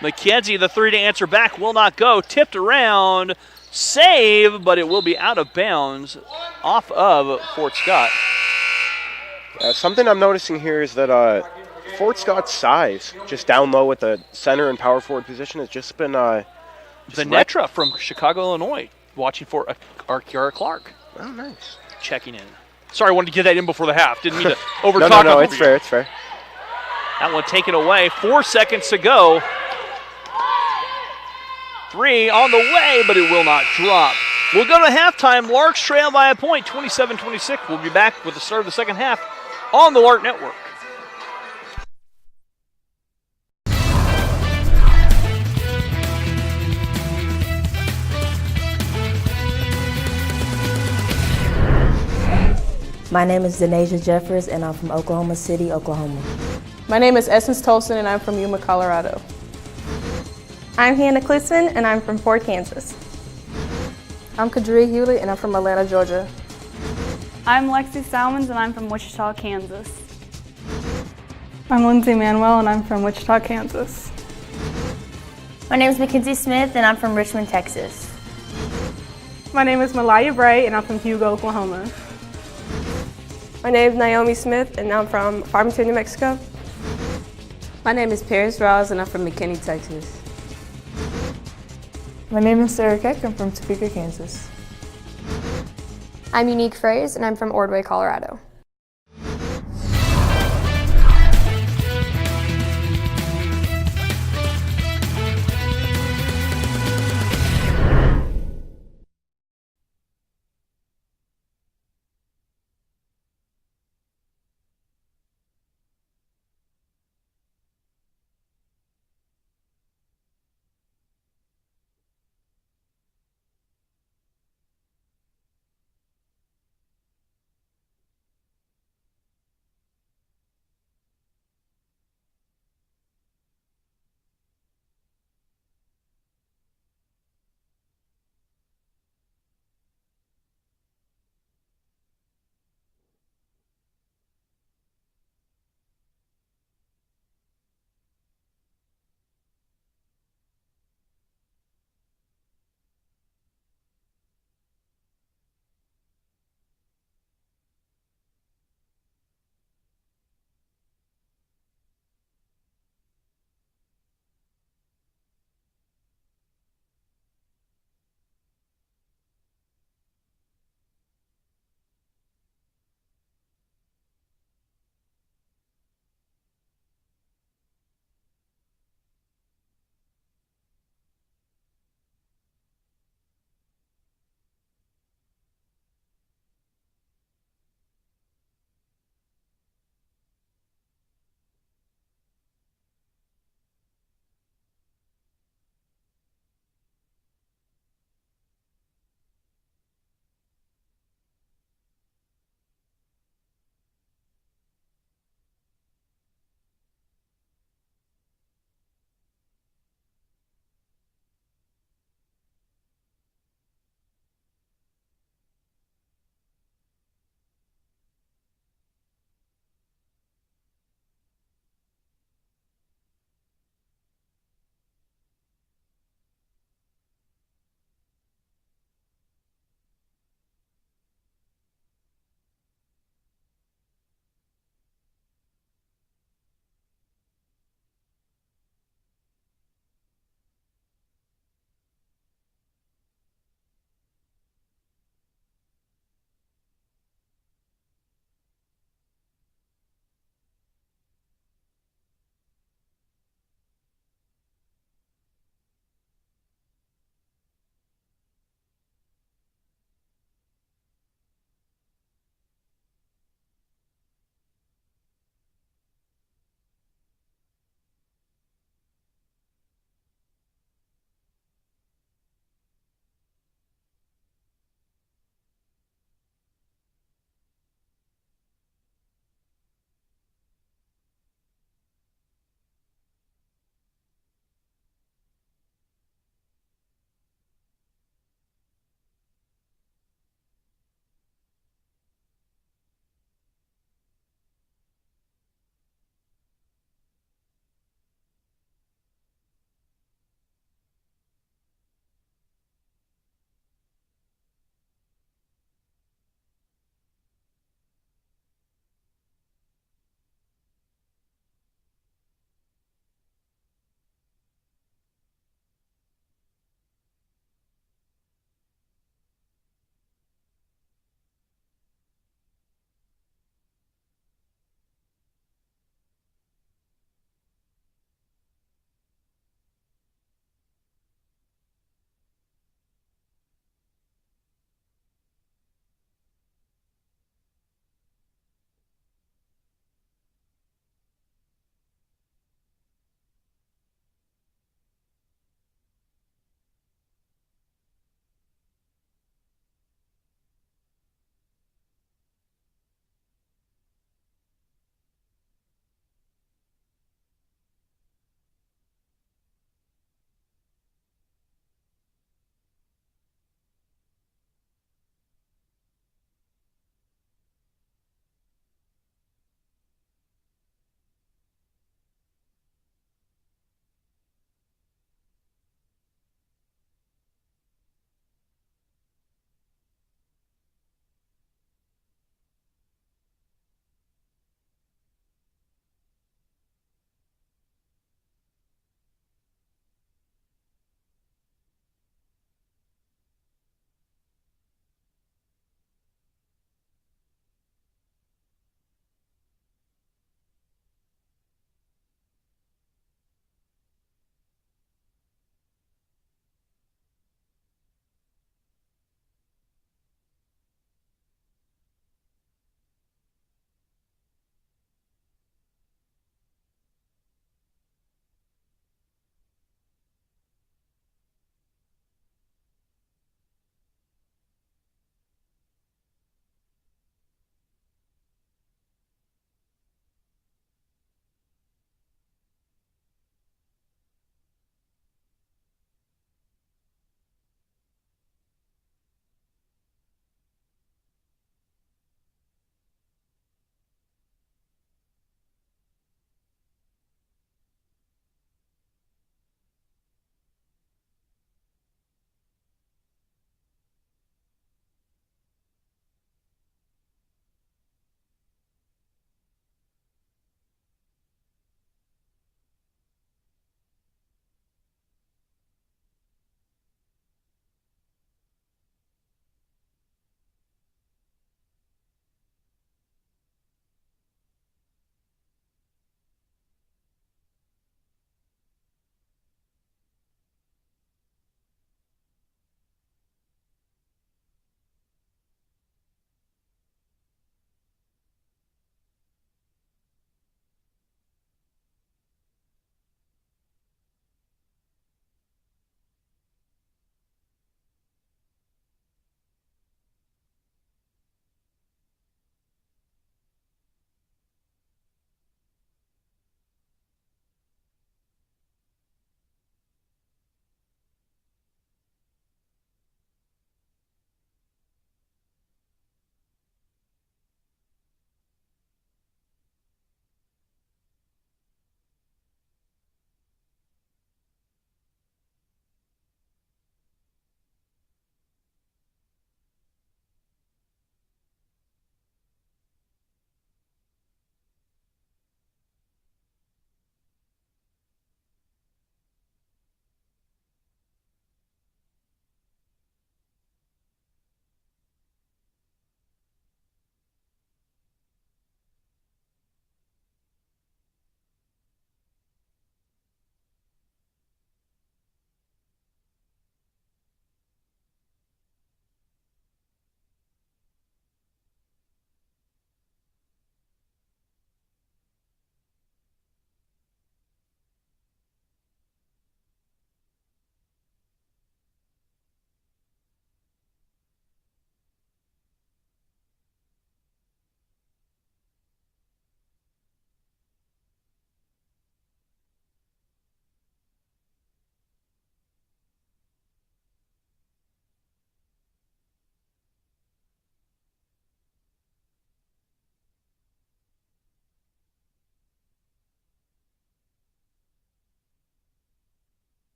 McKenzie, the 3 to answer back, will not go. Tipped around, save, but it will be out of bounds off of Fort Scott. Something I'm noticing here is that Fort Scott's size, just down low at the center and power forward position, has just been Venetra from Chicago, Illinois, watching for Arkiera Clark. Oh, nice. Checking in. Sorry, I wanted to get that in before the half. Didn't mean to overtalk. No, it's fair, it's fair. That one taken away. 4 seconds to go. three on the way, but it will not drop. We'll go to halftime. Larks trail by a point, 27-26. We'll be back with the start of the second half on the Lark Network. My name is Denasia Jeffers, and I'm from Oklahoma City, Oklahoma. My name is Essence Tolson, and I'm from Yuma, Colorado. I'm Hannah Clifton, and I'm from Fort Kansas. I'm Kadria Hewlett, and I'm from Atlanta, Georgia. I'm Lexi Salmons, and I'm from Wichita, Kansas. I'm Lindsay Manuel, and I'm from Wichita, Kansas. My name is Mackenzie Smith, and I'm from Richmond, Texas. My name is Malaya Bray, and I'm from Hugo, Oklahoma. My name is Naomi Smith, and I'm from Farmington, New Mexico. My name is Paris Rawls, and I'm from McKinney, Texas. My name is Sarah Keck. I'm from Topeka, Kansas. I'm Unique Phrase, and I'm from Ordway, Colorado.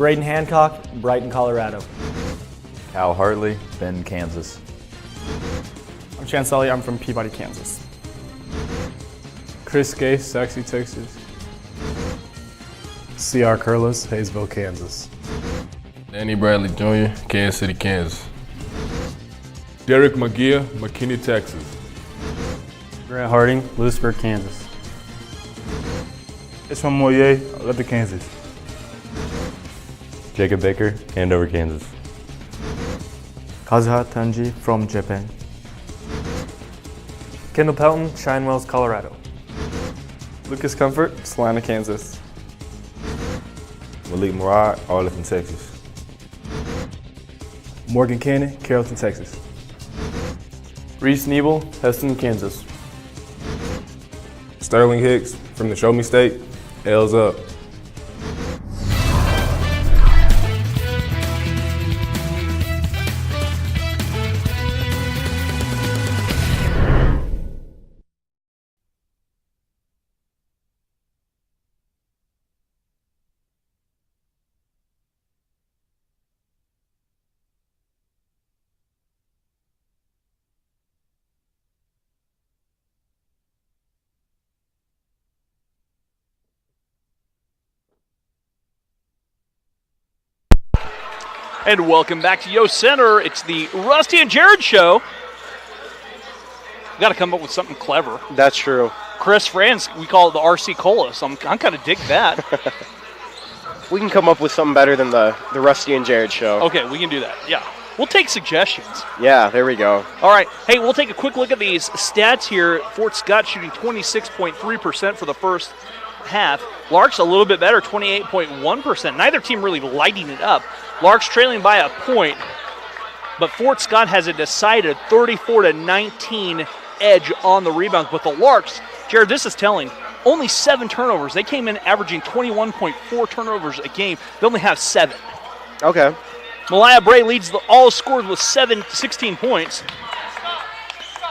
Braden Hancock, Brighton, Colorado. Cal Hartley, Bend, Kansas. I'm Chance Sully, I'm from Peabody, Kansas. Chris Gay, Saxe, Texas. C.R. Curlis, Hayesville, Kansas. Danny Bradley Jr., Kansas City, Kansas. Derek McGeer, McKinney, Texas. Grant Harding, Lewisburg, Kansas. Ishmael Moyer, Lubbock, Kansas. Jacob Baker, Andover, Kansas. Kazuha Tanji from Japan. Kendall Pelton, Shinewells, Colorado. Lucas Comfort, Salina, Kansas. Malik Murad, Arlington, Texas. Morgan Cannon, Carrollton, Texas. Reese Nebel, Heston, Kansas. Sterling Hicks from the Show Me State, L's up. And welcome back to Yo Center. It's the Rusty and Jared show. We got to come up with something clever. That's true. Chris Franz, we call it the RC Cola, so I'm kind of dig that. We can come up with something better than the Rusty and Jared show. Okay, we can do that. Yeah. We'll take suggestions. Yeah, there we go. All right. Hey, we'll take a quick look at these stats here. Fort Scott shooting 26.3% for the first half. Lark's a little bit better, 28.1%. Neither team really lighting it up. Lark's trailing by a point, but Fort Scott has a decided 34-19 edge on the rebound. But the Larks, Jared, this is telling, only 7 turnovers. They came in averaging 21.4 turnovers a game. They only have 7. Okay. Malaya Bray leads all scores with 16 points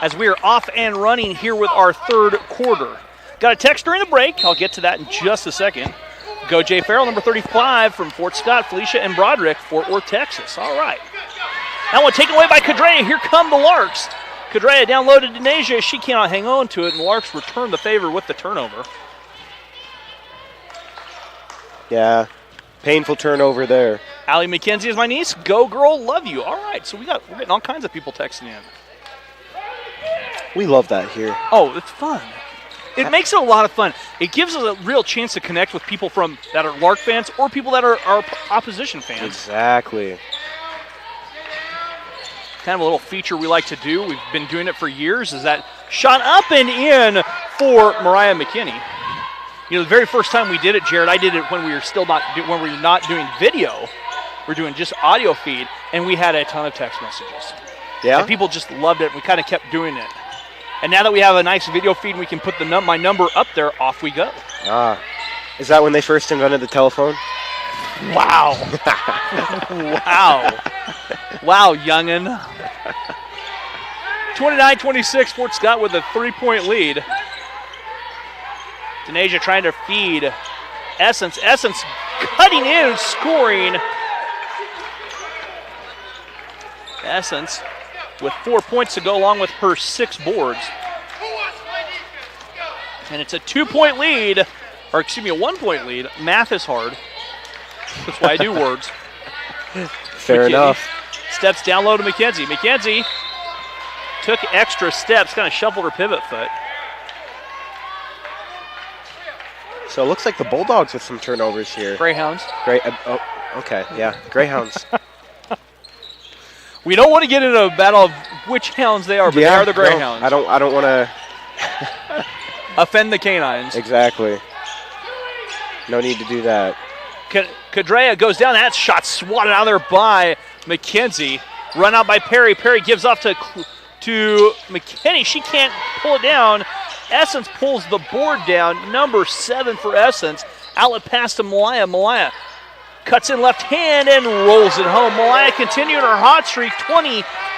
as we are off and running here with our third quarter. Got a text during the break. I'll get to that in just a second. Go Jay Farrell, number 35 from Fort Scott, Felicia and Broderick, Fort Worth, Texas. All right. That one taken away by Cadrea. Here come the Larks. Cadrea downloaded to Nasia. She cannot hang on to it, and the Larks return the favor with the turnover. Yeah, painful turnover there. Allie McKenzie is my niece. Go girl, love you. All right, so we're getting all kinds of people texting in. We love that here. Oh, it's fun. It makes it a lot of fun. It gives us a real chance to connect with people that are Lark fans or people that are opposition fans. Exactly. Kind of a little feature we like to do. We've been doing it for years. Is that shot up and in for Mariah McKinney. You know, the very first time we did it, Jared, I did it when we were not doing video. We're doing just audio feed, and we had a ton of text messages. Yeah. And people just loved it. We kind of kept doing it. And now that we have a nice video feed and we can put my number up there, off we go. Is that when they first invented the telephone? Wow. Wow. Wow, youngin'. 29-26, Fort Scott with a 3-point lead. Denasia trying to feed Essence. Essence cutting in and scoring. Essence with 4 points to go along with her 6 boards. And it's a 2-point lead, or excuse me, a 1-point lead. Math is hard. That's why I do words. Fair enough. Steps down low to McKenzie. McKenzie took extra steps, kind of shuffled her pivot foot. So it looks like the Bulldogs with some turnovers here. Greyhounds. Okay, yeah, Greyhounds. We don't want to get into a battle of which hounds they are, but they are the Greyhounds. No, I don't want to offend the canines. Exactly. No need to do that. Cadrea goes down. That shot swatted out of there by McKenzie. Run out by Perry. Perry gives off to McKinney. She can't pull it down. Essence pulls the board down. Number 7 for Essence. Outlet pass to Malaya. Malaya cuts in left hand and rolls it home. Malaya continuing her hot streak,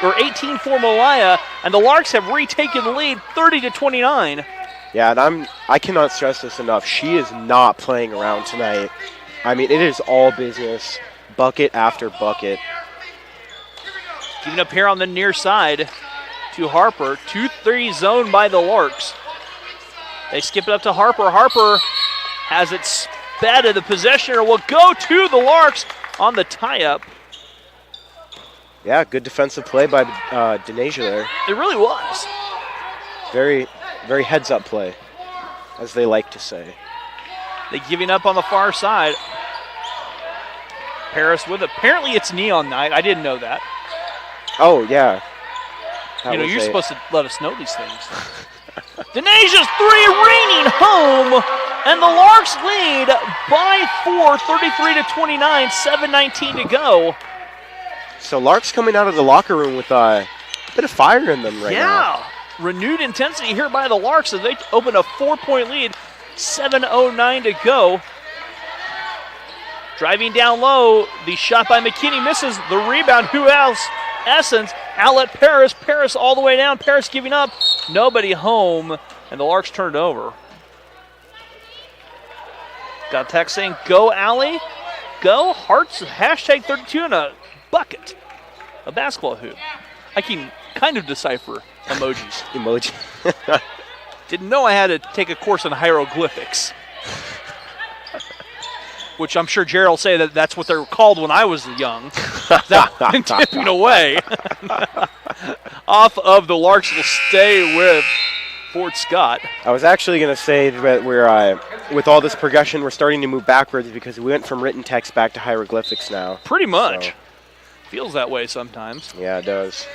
18 for Malaya, and the Larks have retaken the lead, 30-29. Yeah, and I cannot stress this enough. She is not playing around tonight. I mean, it is all business, bucket after bucket. Giving up here on the near side to Harper. 2-3 zone by the Larks. They skip it up to Harper. Harper has it sped. The possessioner will go to the Larks on the tie-up. Yeah, good defensive play by Denasia there. It really was. Very, very heads-up play, as they like to say. They giving up on the far side. Paris with it. Apparently it's neon night. I didn't know that. Oh, yeah. You know, you're supposed to let us know these things. Denasia's three raining home, and the Larks lead by 4, 33-29, 7:19 to go. So Larks coming out of the locker room with a bit of fire in them right now. Yeah, renewed intensity here by the Larks as they open a 4-point lead, 7:09 to go. Driving down low, the shot by McKinney misses. The rebound, who else? Essence, outlet Paris. Paris all the way down. Paris giving up. Nobody home, and the Larks turned over. Got a text saying, go Allie, go. Hearts, hashtag 32 in a bucket. A basketball hoop. I can kind of decipher emojis. Emoji. Didn't know I had to take a course in hieroglyphics. Which I'm sure Jared will say that that's what they were called when I was young. That tipping away. Off of the Larks will stay with Fort Scott. I was actually going to say that we're, with all this progression, we're starting to move backwards because we went from written text back to hieroglyphics now. Pretty much. So. Feels that way sometimes. Yeah, it does.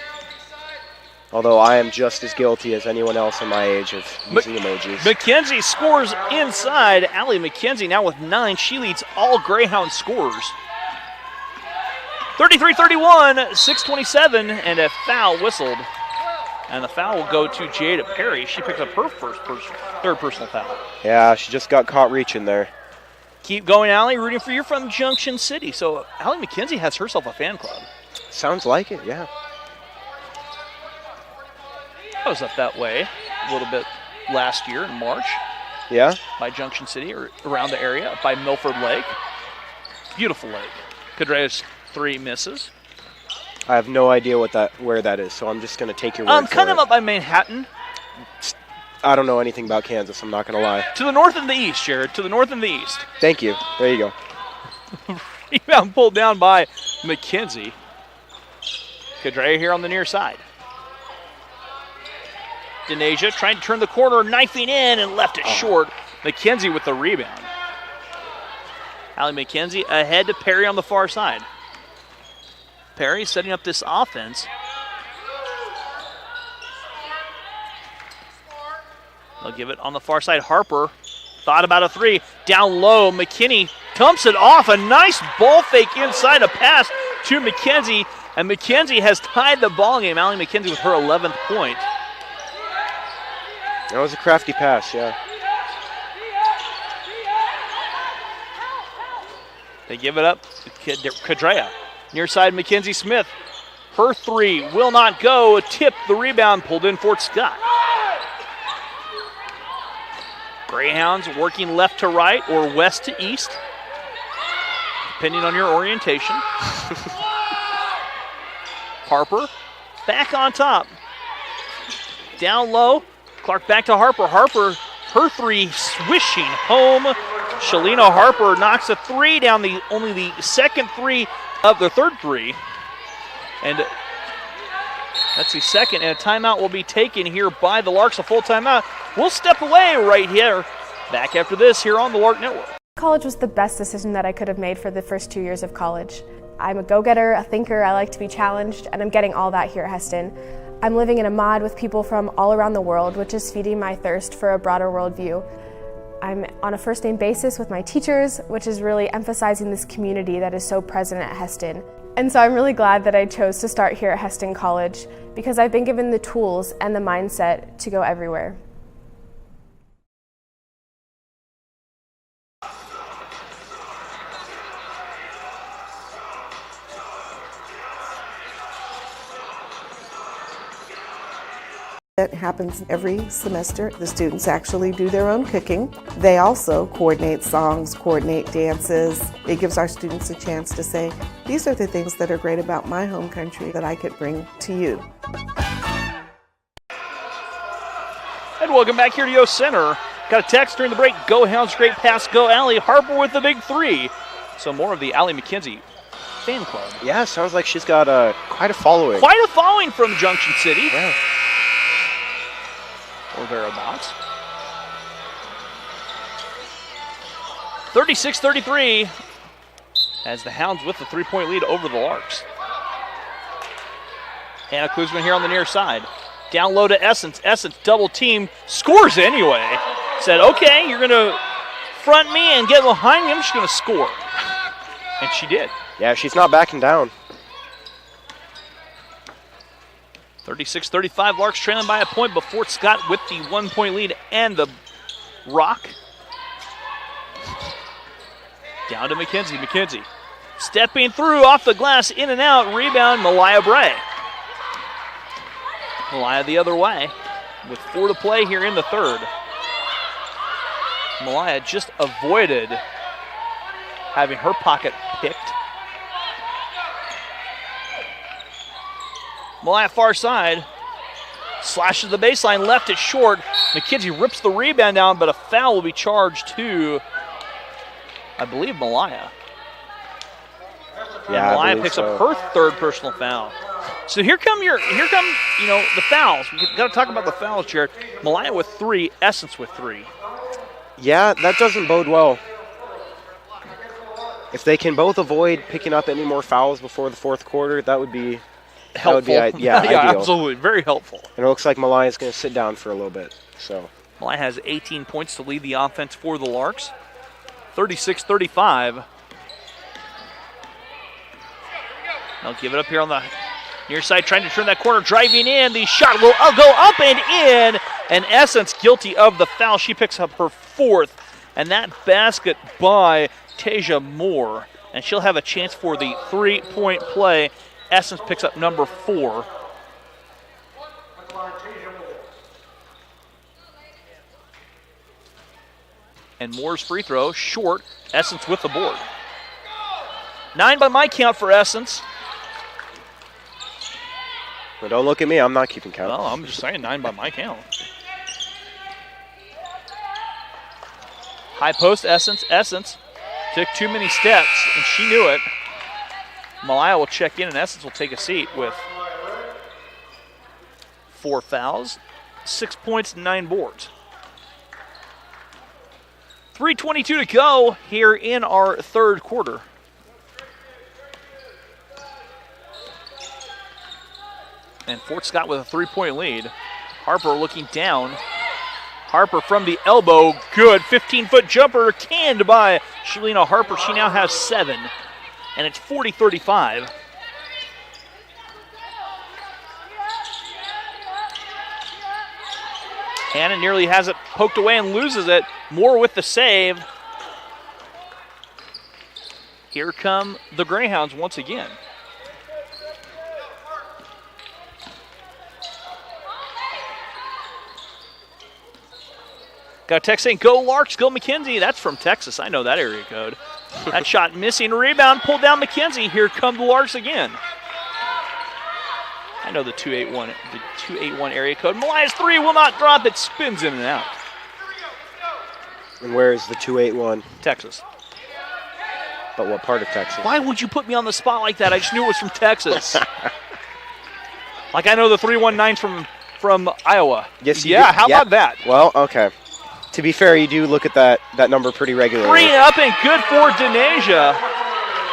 Although I am just as guilty as anyone else in my age of using emojis. McKenzie scores inside. Allie McKenzie now with 9. She leads all Greyhound scorers. 33-31, 6:27, and a foul whistled. And the foul will go to Jada Perry. She picked up her third personal foul. Yeah, she just got caught reaching there. Keep going, Allie. Rooting for you from Junction City. So Allie McKenzie has herself a fan club. Sounds like it, yeah. I was up that way a little bit last year in March. Yeah? By Junction City or around the area, up by Milford Lake. Beautiful lake. Cadrea's 3 misses. I have no idea where that is, so I'm just going to take your word for it. Kind of up by Manhattan. I don't know anything about Kansas, I'm not going to lie. To the north and the east, Jared. To the north and the east. Thank you. There you go. Rebound pulled down by McKenzie. Cadrea here on the near side. Denasia trying to turn the corner, knifing in and left it short. McKenzie with the rebound. Allie McKenzie ahead to Perry on the far side. Perry setting up this offense. They'll give it on the far side. Harper thought about a 3. Down low, McKinney dumps it off. A nice ball fake inside, a pass to McKenzie. And McKenzie has tied the ball game. Allie McKenzie with her 11th point. That was a crafty pass, yeah. They give it up to Cadrea. Near side, Mackenzie Smith. Her 3 will not go. Tip the rebound, pulled in Fort Scott. Greyhounds working left to right or west to east, depending on your orientation. Harper back on top. Down low. Clark back to Harper. Harper, her 3 swishing home. Shalina Harper knocks a 3 down, only the second 3 of the third 3. And that's the second, and a timeout will be taken here by the Larks, a full timeout. We'll step away right here. Back after this here on the Lark Network. College was the best decision that I could have made for the first 2 years of college. I'm a go-getter, a thinker, I like to be challenged, and I'm getting all that here at Heston. I'm living in a mod with people from all around the world, which is feeding my thirst for a broader worldview. I'm on a first name basis with my teachers, which is really emphasizing this community that is so present at Heston. And so I'm really glad that I chose to start here at Heston College because I've been given the tools and the mindset to go everywhere. That happens every semester. The students actually do their own cooking. They also coordinate songs, coordinate dances. It gives our students a chance to say, these are the things that are great about my home country that I could bring to you. And welcome back here to Yost Center. Got a text during the break. Go Hounds, great pass, go Allie. Harper with the big 3. So more of the Allie McKenzie fan club. Yeah, sounds like she's got quite a following. Quite a following from Junction City. Yeah. Or thereabouts. 36-33 as the Hounds with the 3-point lead over the Larks. Hannah Kuzman here on the near side. Down low to Essence. Essence double team, scores anyway. Said, okay, you're going to front me and get behind me. I'm just going to score. And she did. Yeah, she's not backing down. 36-35, Larks trailing by a point, but Fort Scott with the 1-point lead and the rock. Down to McKenzie. McKenzie stepping through off the glass, in and out. Rebound, Malaya Bray. Malaya the other way with 4 to play here in the third. Malaya just avoided having her pocket picked. Malaya far side, slashes the baseline, left it short. McKenzie rips the rebound down, but a foul will be charged to, I believe, Malaya. Yeah, Malaya picks up her third personal foul. So here come the fouls. We've got to talk about the fouls, Jared. Malaya with 3, Essence with 3. Yeah, that doesn't bode well. If they can both avoid picking up any more fouls before the fourth quarter, that would be helpful. Yeah, ideal. Absolutely, very helpful. And it looks like Malaya's going to sit down for a little bit. So Malaya has 18 points to lead the offense for the Larks. 36-35. They'll give it up here on the near side, trying to turn that corner, driving in. The shot will go up and in. And Essence guilty of the foul. She picks up her 4th. And that basket by Tasia Moore. And she'll have a chance for the 3-point play. Essence picks up number 4. And Moore's free throw, short. Essence with the board. 9 by my count for Essence. Well, don't look at me. I'm not keeping count. Well, I'm just saying 9 by my count. High post, Essence. Essence took too many steps, and she knew it. Malaya will check in, and Essence will take a seat with 4 fouls, 6 points, 9 boards. 3:22 to go here in our third quarter. And Fort Scott with a 3-point lead. Harper looking down. Harper from the elbow, good 15-foot jumper canned by Shalina Harper. She now has 7, and it's 40-35. Hannah nearly has it poked away and loses it. Moore with the save. Here come the Greyhounds once again. Got a text saying, go Larks, go McKenzie. That's from Texas. I know that area code. That shot missing. Rebound pulled down McKenzie. Here come the Larks again. I know the 281 area code. Malaya's 3 will not drop. It spins in and out. And where is the 281? Texas. But what part of Texas? Why would you put me on the spot like that? I just knew it was from Texas. Like I know the 319's from Iowa. Yes, you yeah, do. How about that? Well, okay. To be fair, you do look at that number pretty regularly. 3 up and good for Denasia.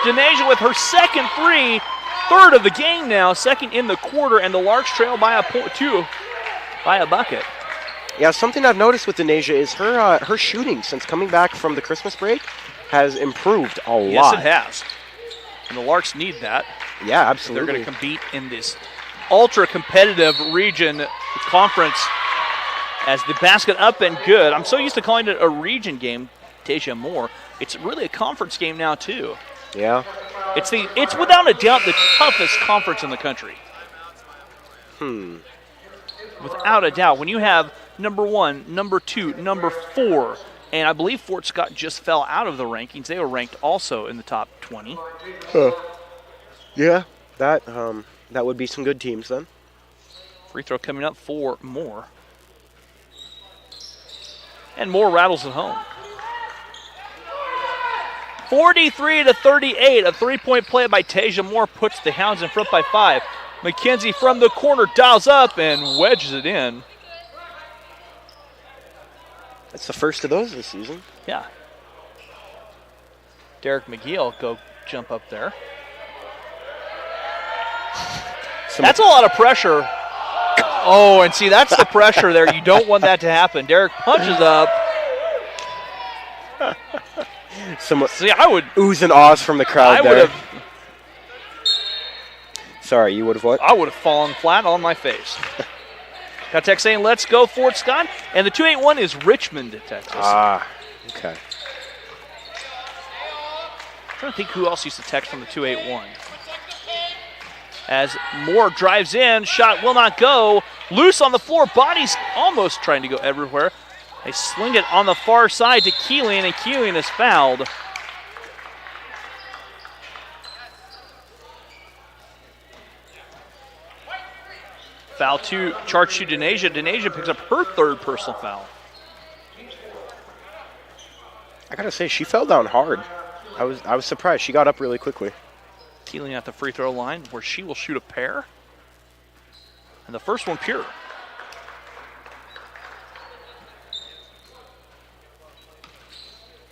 Denasia with her second 3, third of the game now, second in the quarter, and the Larks trail by a bucket. Yeah, something I've noticed with Denasia is her shooting since coming back from the Christmas break has improved a lot. Yes, it has. And the Larks need that. Yeah, absolutely. They're going to compete in this ultra-competitive region conference as the basket up and good. I'm so used to calling it a region game, Tasia Moore. It's really a conference game now, too. Yeah. It's without a doubt the toughest conference in the country. without a doubt. When you have number 1, number 2, number 4, and I believe Fort Scott just fell out of the rankings. They were ranked also in the top 20. Yeah, that would be some good teams then. Free throw coming up for Moore. And Moore rattles it home. 43-38, a three-point play by Tasia Moore puts the Hounds in front by 5. McKenzie from the corner dials up and wedges it in. That's the first of those this season. Yeah. Derek McGee will go jump up there. That's a lot of pressure. Oh, and see, that's the pressure there. You don't want that to happen. Derek punches up. See, I would oohs and ahs from the crowd there. Sorry, you would have what? I would have fallen flat on my face. Got text saying, let's go Fort Scott. And the 281 is Richmond, Texas. Ah, okay. I'm trying to think who else used to text from the 281. As Moore drives in, shot will not go. Loose on the floor, body's almost trying to go everywhere. They sling it on the far side to Keeling, and Keeling is fouled. Foul 2, charge to Denasia. Denasia picks up her third personal foul. I gotta say, she fell down hard. I was surprised. She got up really quickly. Keeling at the free throw line where she will shoot a pair. And the first one pure.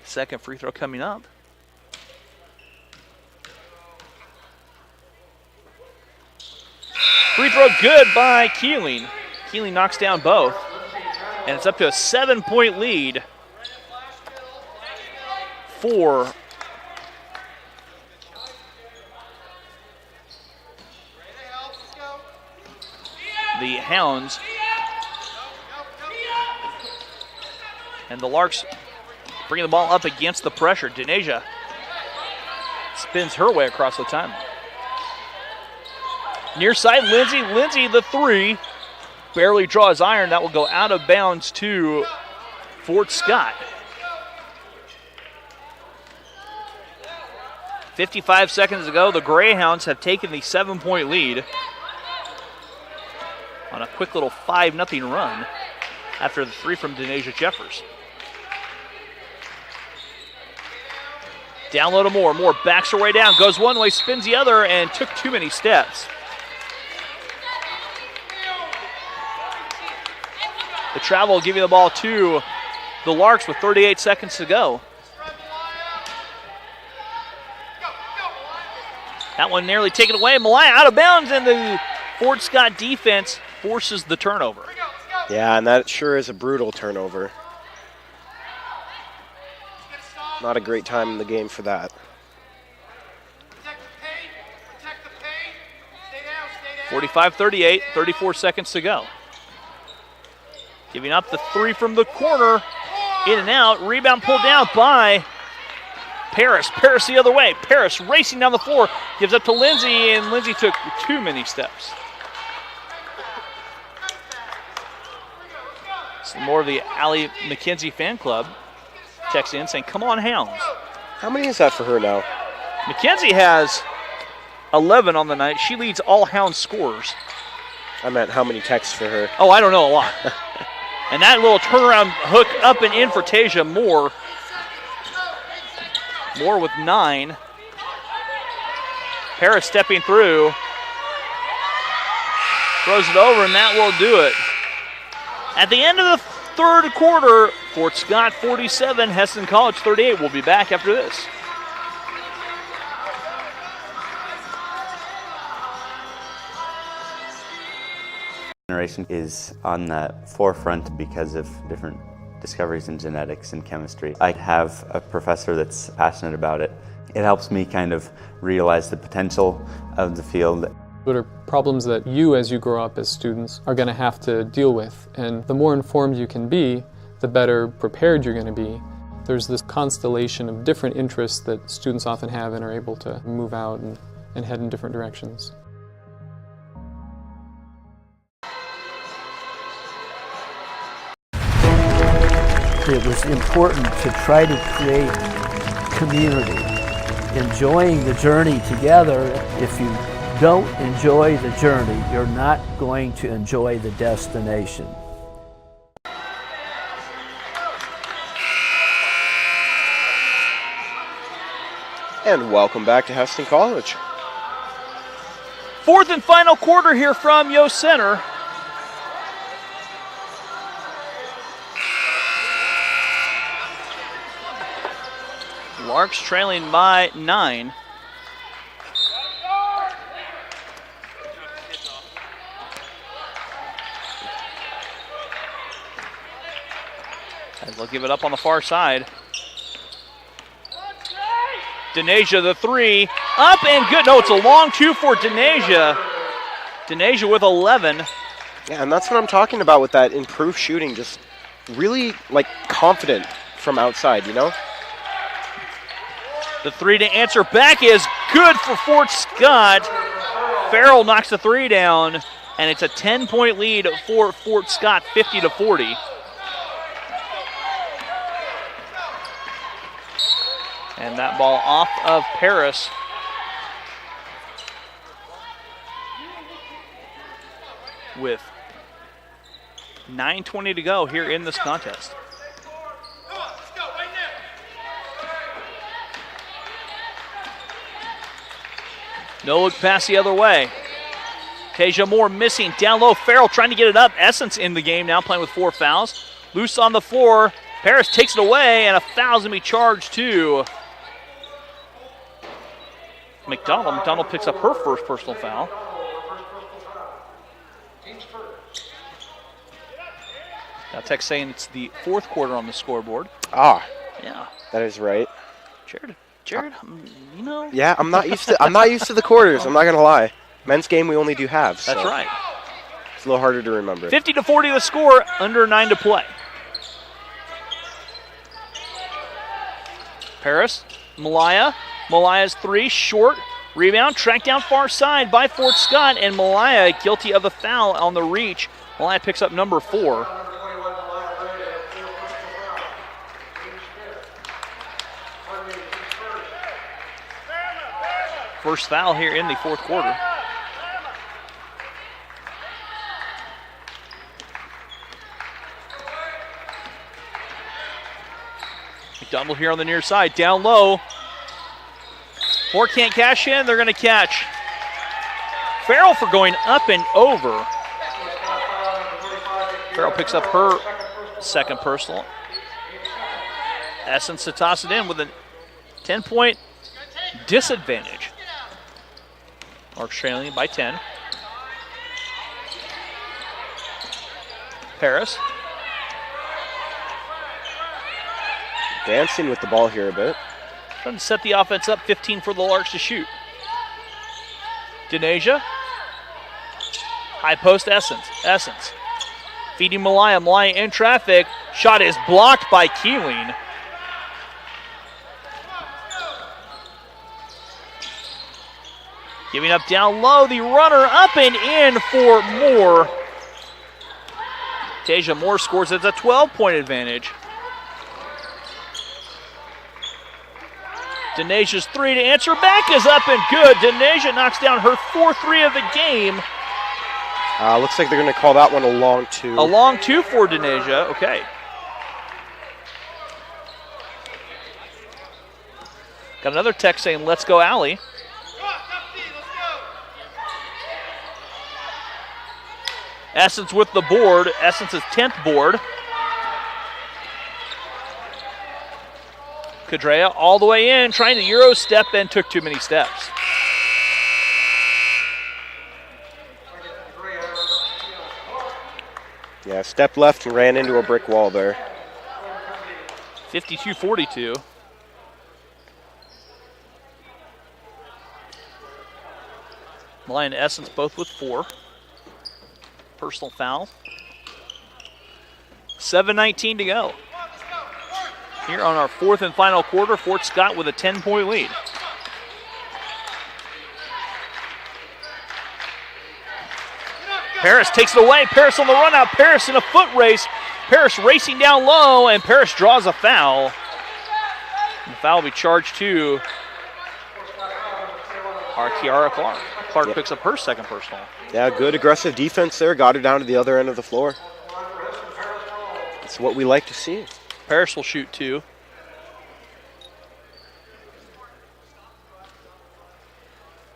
Second free throw coming up. Free throw good by Keeling. Keeling knocks down both. And it's up to a 7-point lead for the Hounds. And the Larks bringing the ball up against the pressure. Denasia spins her way across the timeline. Near side, Lindsay. Lindsay, the 3. Barely draws iron. That will go out of bounds to Fort Scott. 55 seconds ago, the Greyhounds have taken the 7-point lead on a quick little 5-0 run after the 3 from Denasia Jeffers. Down low to Moore. Moore backs her way down, goes one way, spins the other, and took too many steps. The travel will give you the ball to the Larks with 38 seconds to go. That one nearly taken away. Malaya out of bounds, and the Fort Scott defense forces the turnover. Yeah, and that sure is a brutal turnover. Not a great time in the game for that. 45-38, 34 seconds to go. Giving up the 3 from the corner. In and out. Rebound pulled down by Paris. Paris the other way. Paris racing down the floor. Gives up to Lindsay, and Lindsay took too many steps. Some more of the Allie McKenzie fan club texts in saying, come on, Hounds. How many is that for her now? McKenzie has 11 on the night. She leads all Hounds scorers. I meant how many texts for her. Oh, I don't know, a lot. And that little turnaround hook up and in for Tasia Moore. Moore with 9. Paris stepping through. Throws it over, and that will do it. At the end of the third quarter, Fort Scott 47, Hesston College 38. We'll be back after this. Generation is on the forefront because of different discoveries in genetics and chemistry. I have a professor that's passionate about it. It helps me kind of realize the potential of the field. What are problems that you, as you grow up as students, are going to have to deal with? And the more informed you can be, the better prepared you're going to be. There's this constellation of different interests that students often have and are able to move out and head in different directions. it was important to try to create community, enjoying the journey together. If you don't enjoy the journey, you're not going to enjoy the destination. And welcome back to Hesston College. Fourth and final quarter here from Yost Center. Larks trailing by 9. As they'll give it up on the far side. Denasia the 3, up and good. No, it's a long 2 for Denasia. Denasia with 11. Yeah, and that's what I'm talking about with that improved shooting. Just really, like, confident from outside, you know? The 3 to answer back is good for Fort Scott. Farrell knocks the 3 down, and it's a 10-point lead for Fort Scott, 50-40. And that ball off of Paris. With 9:20 to go here in this contest. No look pass the other way. Tasia Moore missing. Down low, Farrell trying to get it up. Essence in the game now, playing with 4 fouls. Loose on the floor. Paris takes it away, and a foul's going to be charged to McDonald. McDonald picks up her first personal foul. Now text saying it's the 4th quarter on the scoreboard. Ah, yeah, that is right. Jared, you know. Yeah, I'm not used to the quarters. I'm not gonna lie. Men's game we only do halves. That's right. It's a little harder to remember. 50-40 the score. Under 9 to play. Paris, Malaya. Malaya's 3, short. Rebound, tracked down far side by Fort Scott, and Malaya guilty of a foul on the reach. Malaya picks up number 4. First foul here in the 4th quarter. McDonald here on the near side, down low. Moore can't cash in, they're going to catch. Farrell for going up and over. Farrell picks up her second personal. Essence to toss it in with a 10-point disadvantage. Larks trailing by 10. Paris. Dancing with the ball here a bit. Trying to set the offense up, 15 for the Larks to shoot. Denasia. High post Essence. Essence. Feeding Malaya. Malaya in traffic. Shot is blocked by Keeling. Giving up down low, the runner up and in for Moore. Tasia Moore scores. It's a 12-point advantage. Denasia's 3 to answer back is up and good. Denasia knocks down her 4th 3 of the game. Looks like they're going to call that one a long 2. A long 2 for Denasia. Okay. Got another text saying, let's go, Allie. Essence with the board. Essence's 10th board. Cadrea all the way in, trying to Euro step and took too many steps. Yeah, stepped left and ran into a brick wall there. 52-42. Malaya and Essence both with 4. Personal foul. 7:19 to go. Here on our 4th and final quarter, Fort Scott with a 10-point lead. Paris takes it away. Paris on the run out. Paris in a foot race. Paris racing down low, and Paris draws a foul. The foul will be charged to our Kiara Clark. Clark picks up her second personal. Yeah, good aggressive defense there. Got her down to the other end of the floor. That's what we like to see. Paris will shoot 2.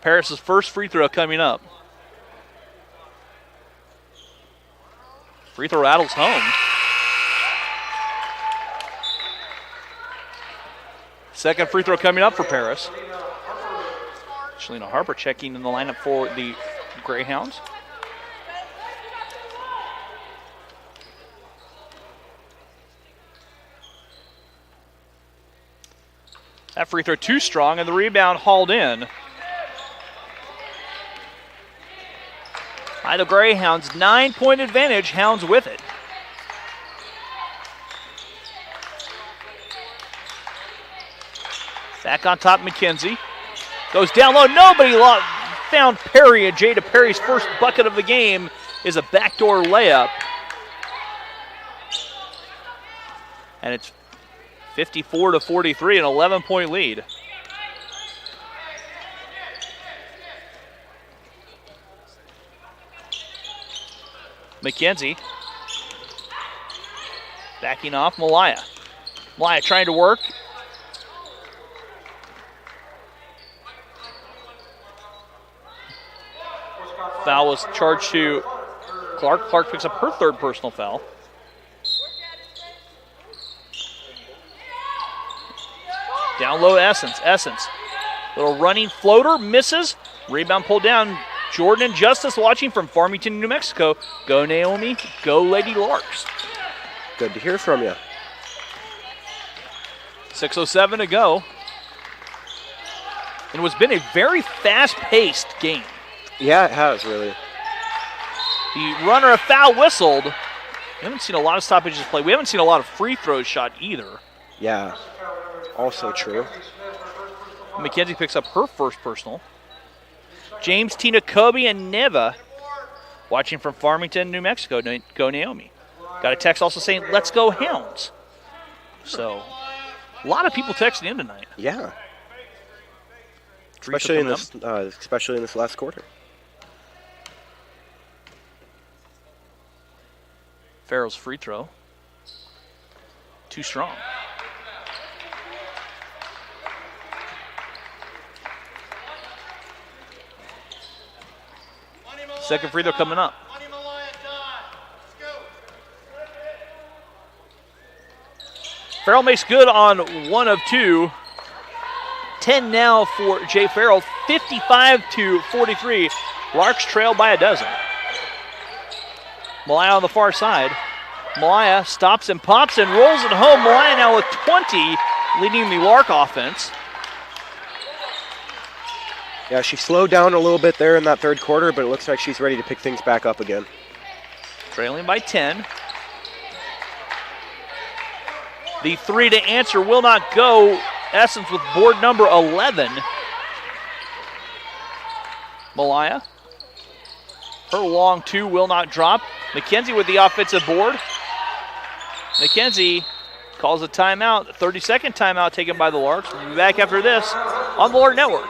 Paris' first free throw coming up. Free throw rattles home. Second free throw coming up for Paris. Shalina Harper checking in the lineup for the Greyhounds. That free throw too strong, and the rebound hauled in. By the Greyhounds, 9-point advantage. Hounds with it. Back on top, McKenzie. Goes down low. Nobody found Perry, and Jada Perry's first bucket of the game is a backdoor layup. And it's 54-43, an 11-point lead. McKenzie backing off Malaya. Malaya trying to work. Foul was charged to Clark. Clark picks up her third personal foul. Down low, Essence. Essence. Little running floater, misses. Rebound pulled down. Jordan and Justice watching from Farmington, New Mexico. Go Naomi, go Lady Larks. Good to hear from you. 6:07 to go. And it has been a very fast-paced game. Yeah, it has, really. The runner of foul whistled. We haven't seen a lot of stoppages play. We haven't seen a lot of free throws shot either. Yeah, also true. McKenzie picks up her first personal. James, Tina, Kobe, and Neva watching from Farmington, New Mexico. Go Naomi. Got a text also saying, let's go Hounds. So, a lot of people texting in tonight. Yeah. Especially in this last quarter. Farrell's free throw. Too strong. Second free throw coming up. Farrell makes good on 1 of 2. 10 now for Jay Farrell, 55-43. Larks trail by a dozen. Malaya on the far side. Malaya stops and pops and rolls it home. Malaya now with 20, leading the Lark offense. Yeah, she slowed down a little bit there in that third quarter, but it looks like she's ready to pick things back up again. Trailing by 10. The 3 to answer will not go. Essence with board number 11. Malaya. Her long 2 will not drop. McKenzie with the offensive board. McKenzie calls a timeout. 30-second timeout taken by the Larks. We'll be back after this on the Lord Network.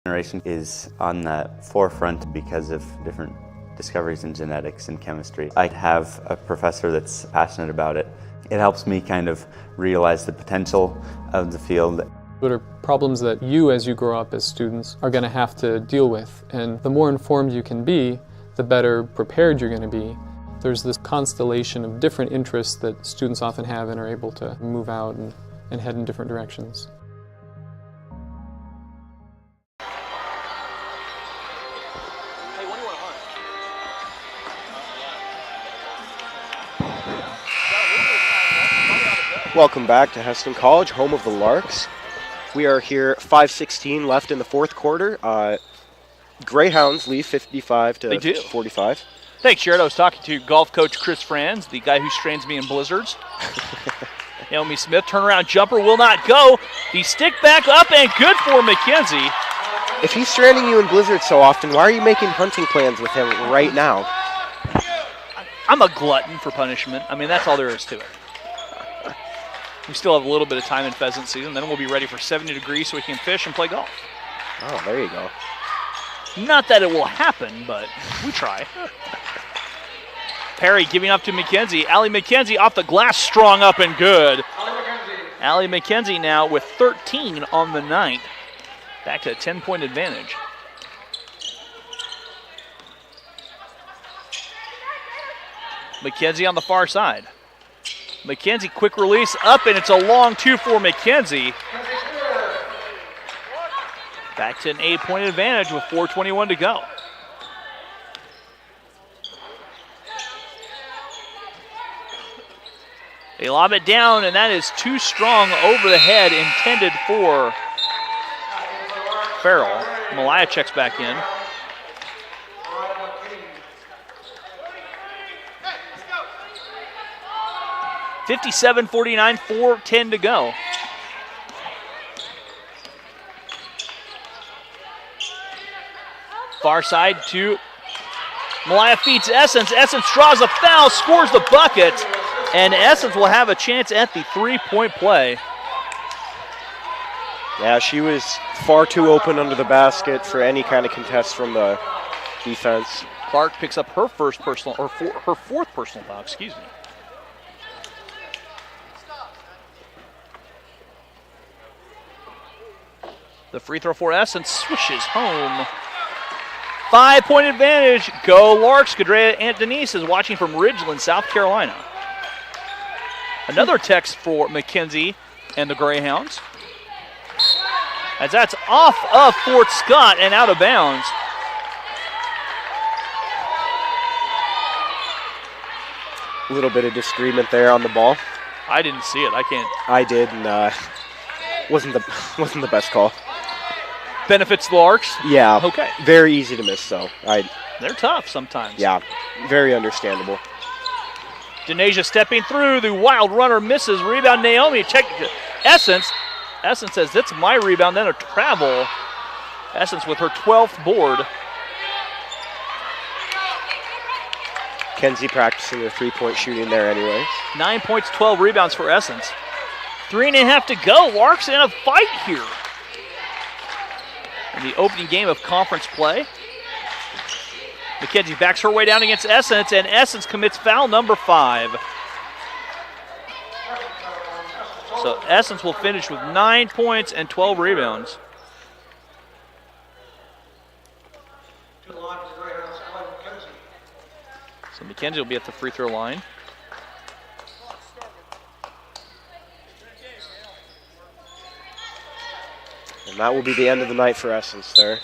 Generation is on the forefront because of different discoveries in genetics and chemistry. I have a professor that's passionate about it. It helps me kind of realize the potential of the field. What are problems that you, as you grow up as students, are going to have to deal with? And the more informed you can be, the better prepared you're going to be. There's this constellation of different interests that students often have and are able to move out and head in different directions. Welcome back to Hesston College, home of the Larks. We are here, 5:16 left in the fourth quarter. Greyhounds lead 55-45. Thanks, Jared. I was talking to golf coach Chris Franz, the guy who strains me in blizzards. Naomi Smith, turnaround jumper will not go. The stick back up and good for McKenzie. If he's stranding you in blizzards so often, why are you making hunting plans with him right now? I'm a glutton for punishment. I mean, that's all there is to it. We still have a little bit of time in pheasant season. Then we'll be ready for 70 degrees so we can fish and play golf. Oh, there you go. Not that it will happen, but we try. Perry giving up to McKenzie. Allie McKenzie off the glass, strong up and good. Allie McKenzie now with 13 on the night. Back to a 10-point advantage. McKenzie on the far side. McKenzie, quick release up, and it's a long two for McKenzie. Back to an 8-point advantage with 4:21 to go. They lob it down, and that is too strong over the head, intended for Farrell. Malaya checks back in. (57-49), 4:10 to go. Far side to Malaya, feeds Essence. Essence draws a foul, scores the bucket, and Essence will have a chance at the 3-point play. Yeah, she was far too open under the basket for any kind of contest from the defense. Clark picks up her first personal, or her fourth personal foul, excuse me. The free throw for Essence swishes home. 5-point advantage. Go Larks. Kadrea Aunt Denise is watching from Ridgeland, South Carolina. Another text for McKenzie and the Greyhounds. As that's off of Fort Scott and out of bounds. A little bit of disagreement there on the ball. I didn't see it. I can't. I did, and wasn't the best call. Benefits the Larks? Yeah. Okay. Very easy to miss, though. They're tough sometimes. Yeah, very understandable. Denasia stepping through. The wild runner misses. Rebound Naomi. Check Essence. Essence says, that's my rebound. Then a travel. Essence with her 12th board. Kenzie practicing her three-point shooting there anyways. 9 points, 12 rebounds for Essence. 3.5 to go. Larks in a fight here. In the opening game of conference play. McKenzie backs her way down against Essence, and Essence commits foul number 5. So Essence will finish with 9 points and 12 rebounds. So McKenzie will be at the free throw line. And that will be the end of the night for Essence there.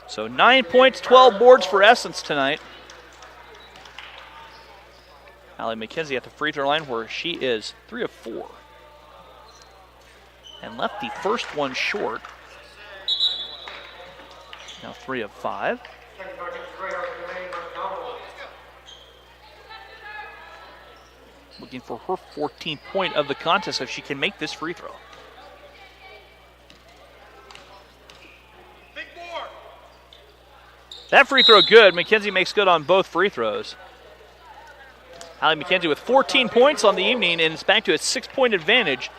So 9 points, 12 boards for Essence tonight. Allie McKenzie at the free throw line where she is 3 of 4. And left the first one short. Now 3 of 5. Looking for her 14th point of the contest if she can make this free throw. That free throw good. McKenzie makes good on both free throws. Allie McKenzie with 14 points on the evening, and it's back to a 6-point advantage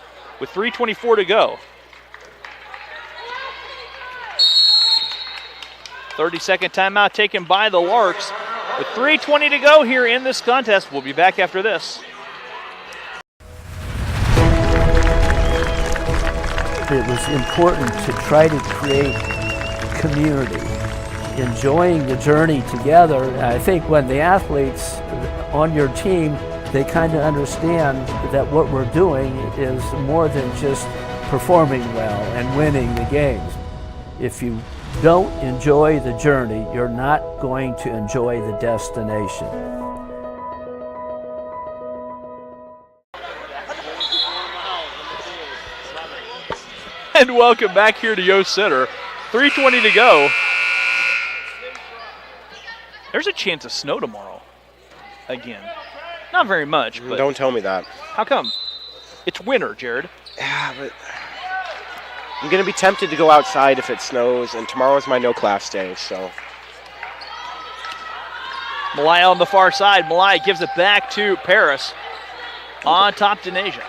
with 3:24 to go. 30-second timeout taken by the Larks. With 3:20 to go here in this contest. We'll be back after this. It was important to try to create community, enjoying the journey together. I think when the athletes on your team, they kind of understand that what we're doing is more than just performing well and winning the games. If you don't enjoy the journey, you're not going to enjoy the destination. And welcome back here to Yost Center. 3:20 to go. There's a chance of snow tomorrow. Again. Not very much, but... Don't tell me that. How come? It's winter, Jared. Yeah, but... I'm going to be tempted to go outside if it snows, and tomorrow's my no-class day, so... Malaya on the far side. Malaya gives it back to Paris. On top, Denasia.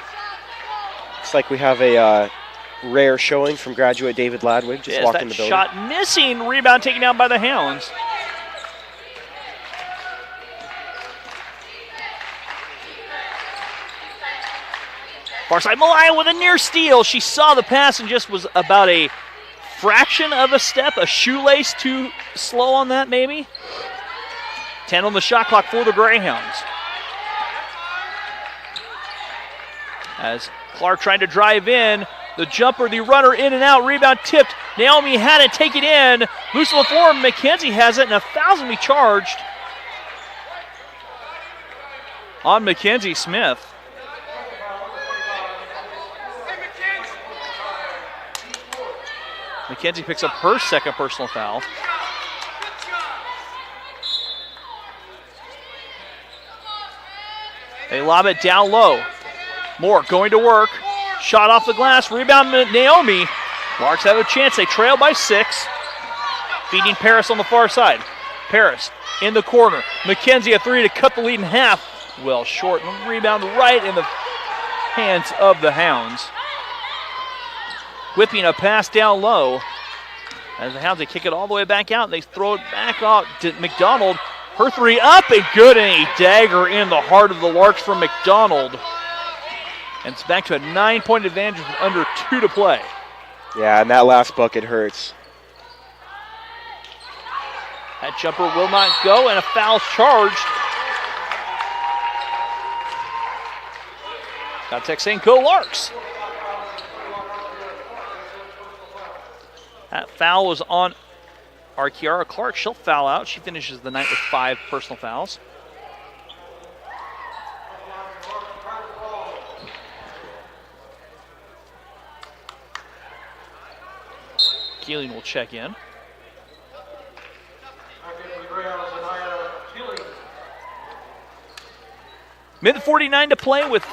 Looks like we have a rare showing from graduate David Ladwig. Just walked in the building. Shot missing. Rebound taken down by the Hounds. Far side, Malaya with a near steal. She saw the pass and just was about a fraction of a step, a shoelace too slow on that maybe. 10 on the shot clock for the Greyhounds. As Clark trying to drive in, the jumper, the runner in and out, rebound tipped. Naomi had it, take it in. Loose on the floor, McKenzie has it, and a foul's going to be charged on Mackenzie Smith. McKenzie picks up her second personal foul. They lob it down low. Moore going to work. Shot off the glass. Rebound Naomi. Larks have a chance. They trail by 6. Feeding Paris on the far side. Paris in the corner. McKenzie a 3 to cut the lead in half. Well short. Rebound right in the hands of the Hounds. Whipping a pass down low. As the Hounds, they kick it all the way back out. They throw it back out to McDonald. Her 3 up and good, and a dagger in the heart of the Larks from McDonald. And it's back to a 9-point advantage with under 2 to play. Yeah, and that last bucket hurts. That jumper will not go, and a foul charged. Contact saying go Larks. That foul was on our Kiara Clark. She'll foul out. She finishes the night with 5 personal fouls. Keeling will check in. Minute 49 to play with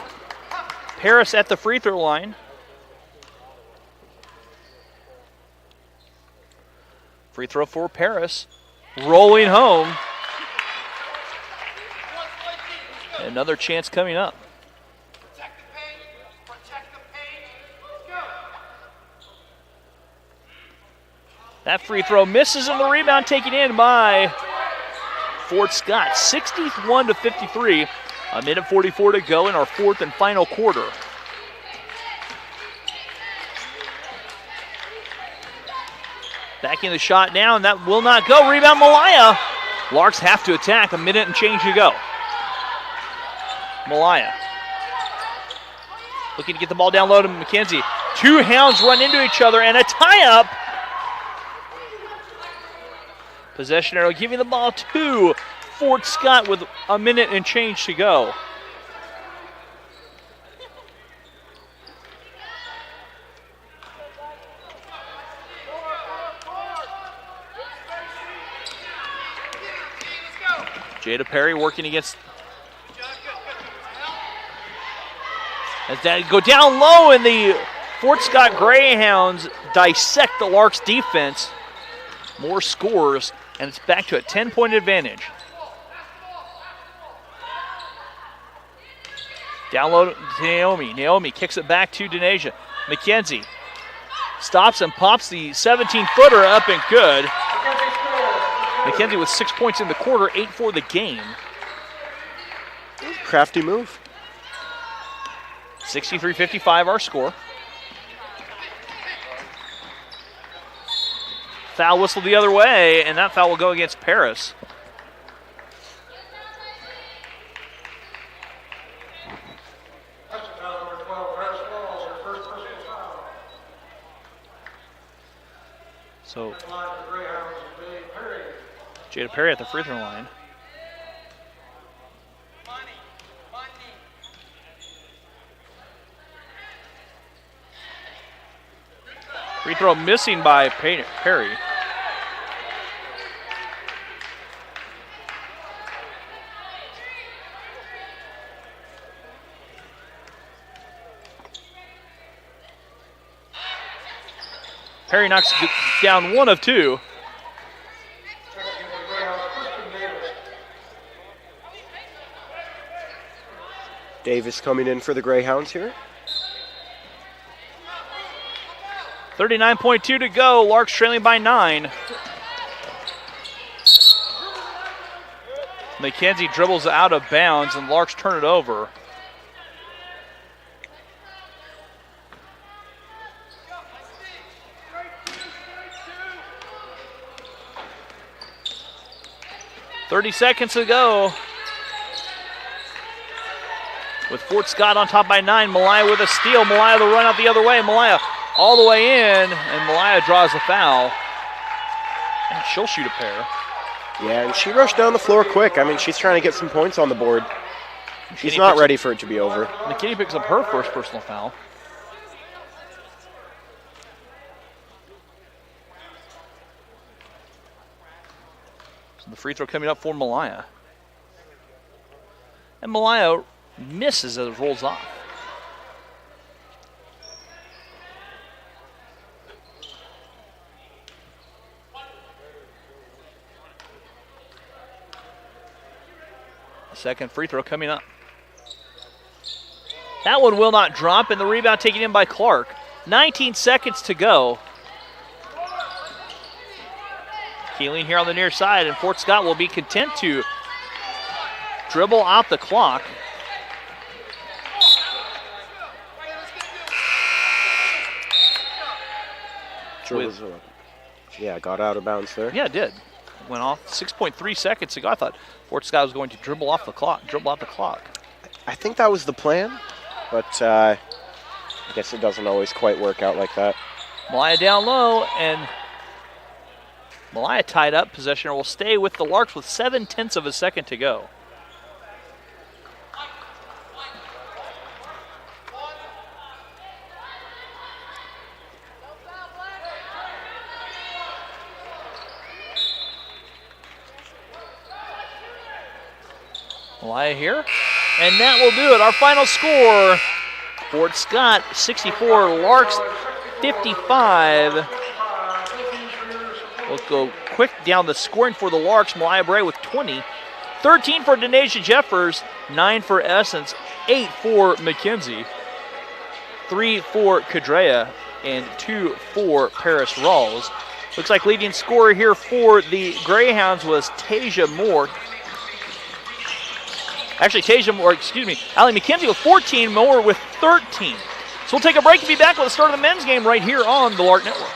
Paris at the free throw line. Free throw for Paris. Rolling home. Another chance coming up. That free throw misses, and the rebound taken in by Fort Scott. 61 to 53. A minute 44 to go in our 4th and final quarter. Backing the shot now, and that will not go. Rebound Malaya. Larks have to attack. A minute and change to go. Malaya looking to get the ball down low to McKenzie. 2 Hounds run into each other, and a tie-up. Possession arrow giving the ball to Fort Scott with a minute and change to go. Jada Perry working against. As that go down low, and the Fort Scott Greyhounds dissect the Larks defense. More scores, and it's back to a 10-point advantage. Down low to Naomi. Naomi kicks it back to Denasia. McKenzie stops and pops the 17-footer up and good. McKenzie with 6 points in the quarter, 8 for the game. Crafty move. 63-55 our score. Foul whistle the other way, and that foul will go against Paris. So, Jada Perry at the free throw line. Free throw missing by Perry. Perry knocks down 1 of 2. Davis coming in for the Greyhounds here. 39.2 to go. Larks trailing by 9. McKenzie dribbles out of bounds, and Larks turn it over. .30 seconds to go. With Fort Scott on top by 9. Malaya with a steal. Malaya the run out the other way. Malaya all the way in, and Malaya draws a foul. And she'll shoot a pair. Yeah, and she rushed down the floor quick. I mean, she's trying to get some points on the board. She's not ready for it to be over. McKinney picks up her first personal foul. So the free throw coming up for Malaya. And Malaya misses as it rolls off. Second free throw coming up. That one will not drop, and the rebound taken in by Clark. 19 seconds to go. Keeling here on the near side, and Fort Scott will be content to dribble out the clock. Yeah, got out of bounds there. Yeah, it did. Went off 6.3 seconds ago. I thought Fort Scott was going to dribble out the clock. I think that was the plan, but I guess it doesn't always quite work out like that. Malaya down low, and Malaya tied up. Possession will stay with the Larks with 0.7 of a second to go. Malaya here, and that will do it. Our final score, Fort Scott 64, Larks 55. We'll go quick down the scoring for the Larks. Malaya Bray with 20, 13 for Denasia Jeffers, 9 for Essence, 8 for McKenzie, 3 for Cadrea, and 2 for Paris Rawls. Looks like leading scorer here for the Greyhounds was Tasia Moore. Actually, Allie McKenzie with 14, Moore with 13. So we'll take a break and be back with the start of the men's game right here on the Lark Network.